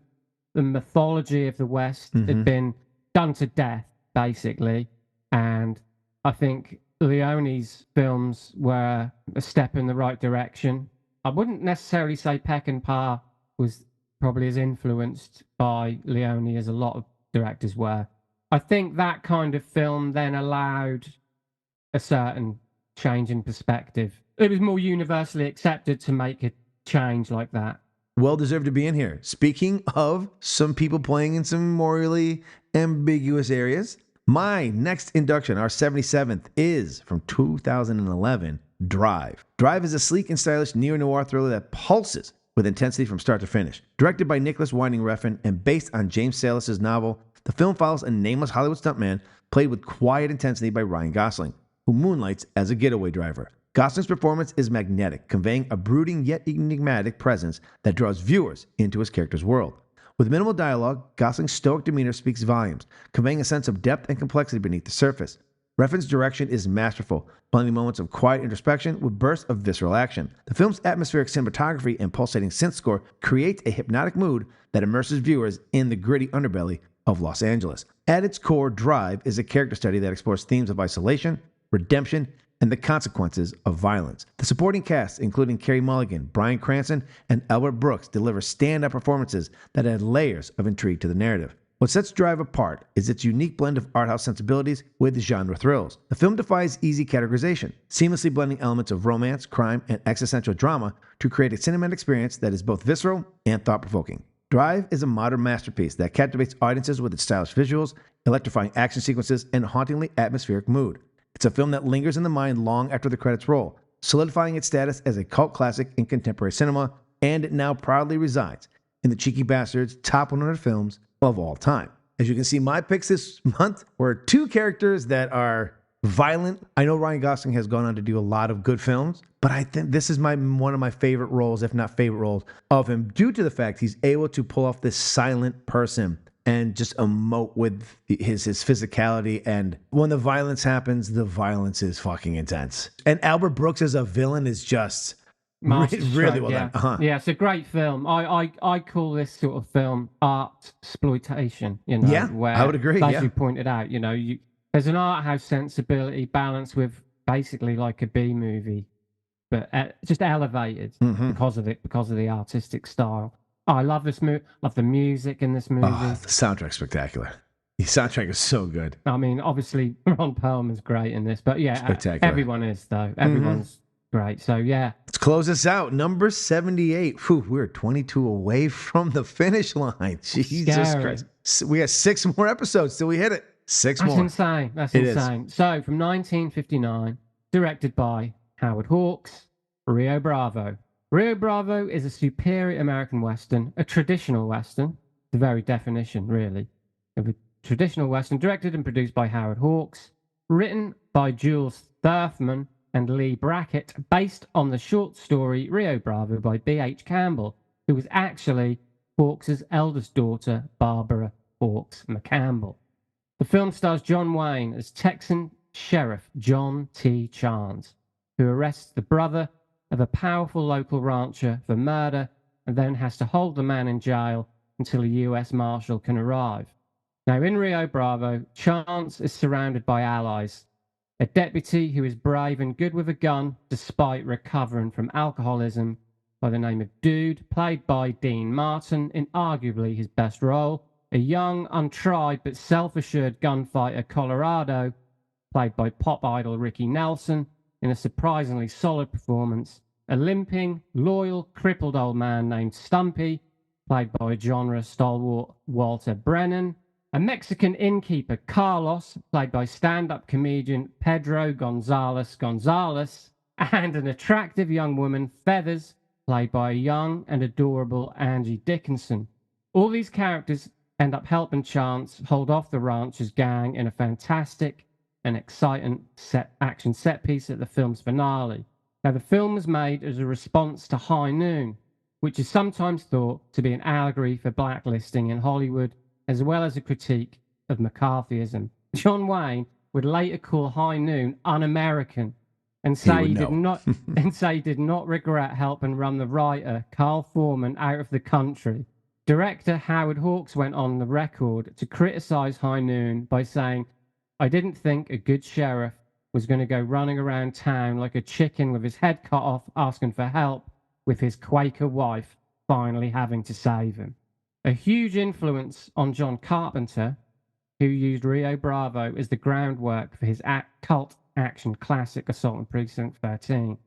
the mythology of the West had been done to death, basically, and I think Leone's films were a step in the right direction. I wouldn't necessarily say Peckinpah was probably as influenced by Leone as a lot of directors were. I think that kind of film then allowed a certain change in perspective. It was more universally accepted to make a change like that. Well deserved to be in here. Speaking of some people playing in some morally ambiguous areas, my next induction, our 77th, is from 2011, Drive. Drive is a sleek and stylish neo-noir thriller that pulses with intensity from start to finish. Directed by Nicholas Winding Refn and based on James Salis' novel, the film follows a nameless Hollywood stuntman played with quiet intensity by Ryan Gosling, who moonlights as a getaway driver. Gosling's performance is magnetic, conveying a brooding yet enigmatic presence that draws viewers into his character's world. With minimal dialogue, Gosling's stoic demeanor speaks volumes, conveying a sense of depth and complexity beneath the surface. Refn's direction is masterful, blending moments of quiet introspection with bursts of visceral action. The film's atmospheric cinematography and pulsating synth score creates a hypnotic mood that immerses viewers in the gritty underbelly of Los Angeles. At its core, Drive is a character study that explores themes of isolation, redemption, and the consequences of violence. The supporting cast, including Carey Mulligan, Bryan Cranston, and Albert Brooks, deliver stand-up performances that add layers of intrigue to the narrative. What sets Drive apart is its unique blend of art house sensibilities with genre thrills. The film defies easy categorization, seamlessly blending elements of romance, crime, and existential drama to create a cinematic experience that is both visceral and thought-provoking. Drive is a modern masterpiece that captivates audiences with its stylish visuals, electrifying action sequences, and hauntingly atmospheric mood. It's a film that lingers in the mind long after the credits roll, solidifying its status as a cult classic in contemporary cinema, and it now proudly resides in the Cheeky Basterds' top 100 films of all time. As you can see, my picks this month were two characters that are violent. I know Ryan Gosling has gone on to do a lot of good films, but I think this is one of my favorite roles, if not favorite roles, of him, due to the fact he's able to pull off this silent person and just emote with his physicality. And when the violence happens, the violence is fucking intense. And Albert Brooks as a villain is just really well done. Uh-huh. Yeah, it's a great film. I call this sort of film art exploitation. You know, yeah, where, I would agree. As you pointed out, you know, there's an art house sensibility balanced with basically like a B movie, but just elevated because of the artistic style. Oh, I love this movie. Love the music in this movie. Oh, the soundtrack's spectacular. The soundtrack is so good. I mean, obviously Ron Perlman's great in this, but yeah, spectacular. Everyone is though. Everyone's great. So yeah, let's close this out. Number 78. Whew, we're 22 away from the finish line. Jesus Christ! We got 6 more episodes till we hit it. 6 more. That's insane. That's insane. So from 1959, directed by Howard Hawks, Rio Bravo. Rio Bravo is a superior American Western, a traditional Western, the very definition, really, of a traditional Western, directed and produced by Howard Hawks, written by Jules Thurfman and Lee Brackett, based on the short story Rio Bravo by B.H. Campbell, who was actually Hawks' eldest daughter, Barbara Hawks McCampbell. The film stars John Wayne as Texan Sheriff John T. Chance, who arrests the brother of a powerful local rancher for murder and then has to hold the man in jail until a U.S. Marshal can arrive. Now, in Rio Bravo, Chance is surrounded by allies. A deputy who is brave and good with a gun despite recovering from alcoholism by the name of Dude, played by Dean Martin in arguably his best role, a young, untried but self-assured gunfighter Colorado, played by pop idol Ricky Nelson in a surprisingly solid performance, a limping, loyal, crippled old man named Stumpy, played by genre stalwart Walter Brennan, a Mexican innkeeper Carlos, played by stand-up comedian Pedro Gonzalez, and an attractive young woman, Feathers, played by a young and adorable Angie Dickinson. All these characters end up helping Chance hold off the Ranchers gang in a fantastic and exciting action set piece at the film's finale. Now, the film was made as a response to High Noon, which is sometimes thought to be an allegory for blacklisting in Hollywood, as well as a critique of McCarthyism. John Wayne would later call High Noon un-American and say he did not regret helping run the writer Carl Foreman out of the country. Director Howard Hawks went on the record to criticize High Noon by saying, "I didn't think a good sheriff was going to go running around town like a chicken with his head cut off asking for help, with his Quaker wife finally having to save him." A huge influence on John Carpenter, who used Rio Bravo as the groundwork for his cult action classic Assault on Precinct 13.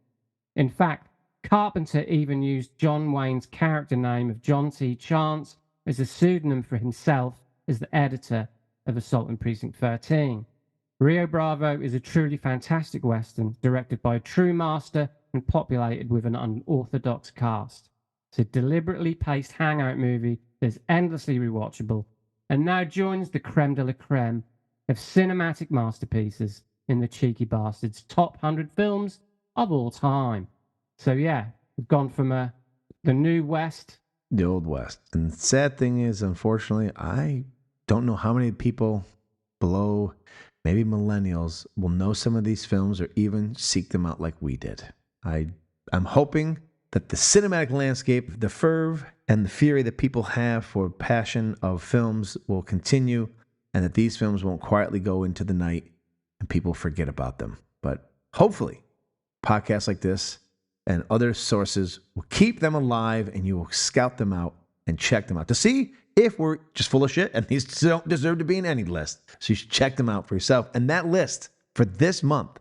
In fact, Carpenter even used John Wayne's character name of John T. Chance as a pseudonym for himself as the editor of Assault on Precinct 13. Rio Bravo is a truly fantastic Western, directed by a true master and populated with an unorthodox cast. It's a deliberately paced hangout movie that's endlessly rewatchable, and now joins the creme de la creme of cinematic masterpieces in the Cheeky Basterds top 100 films of all time. So yeah, we've gone from the New West. The Old West. And the sad thing is, unfortunately, I don't know how many people below maybe millennials will know some of these films or even seek them out like we did. I'm hoping that the cinematic landscape, the fervor and the fury that people have for passion of films will continue, and that these films won't quietly go into the night and people forget about them. But hopefully, podcasts like this and other sources will keep them alive, and you will scout them out and check them out to see if we're just full of shit and these don't deserve to be in any list. So you should check them out for yourself. And that list for this month,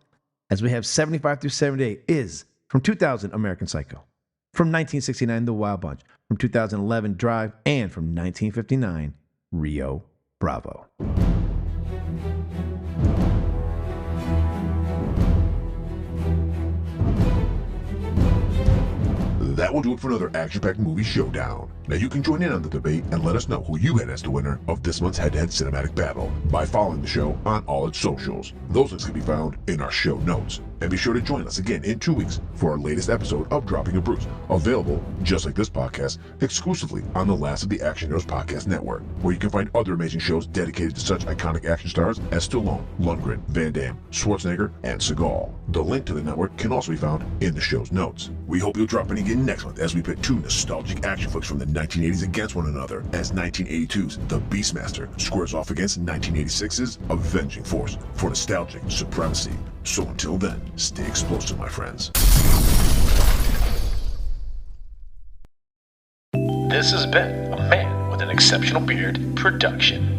as we have 75 through 78, is from 2000, American Psycho, from 1969, The Wild Bunch, from 2011, Drive, and from 1959, Rio Bravo. That will do it for another action-packed movie showdown. Now you can join in on the debate and let us know who you had as the winner of this month's head-to-head cinematic battle by following the show on all its socials. Those links can be found in our show notes. And be sure to join us again in 2 weeks for our latest episode of Dropping a Bruise, available, just like this podcast, exclusively on the last of the Action Heroes Podcast Network, where you can find other amazing shows dedicated to such iconic action stars as Stallone, Lundgren, Van Damme, Schwarzenegger, and Seagal. The link to the network can also be found in the show's notes. We hope you'll drop in again next month as we pit two nostalgic action flicks from the 1980s against one another, as 1982's The Beastmaster squares off against 1986's Avenging Force for nostalgic supremacy. So until then, stay explosive, my friends. This has been a Man with an Exceptional Beard production.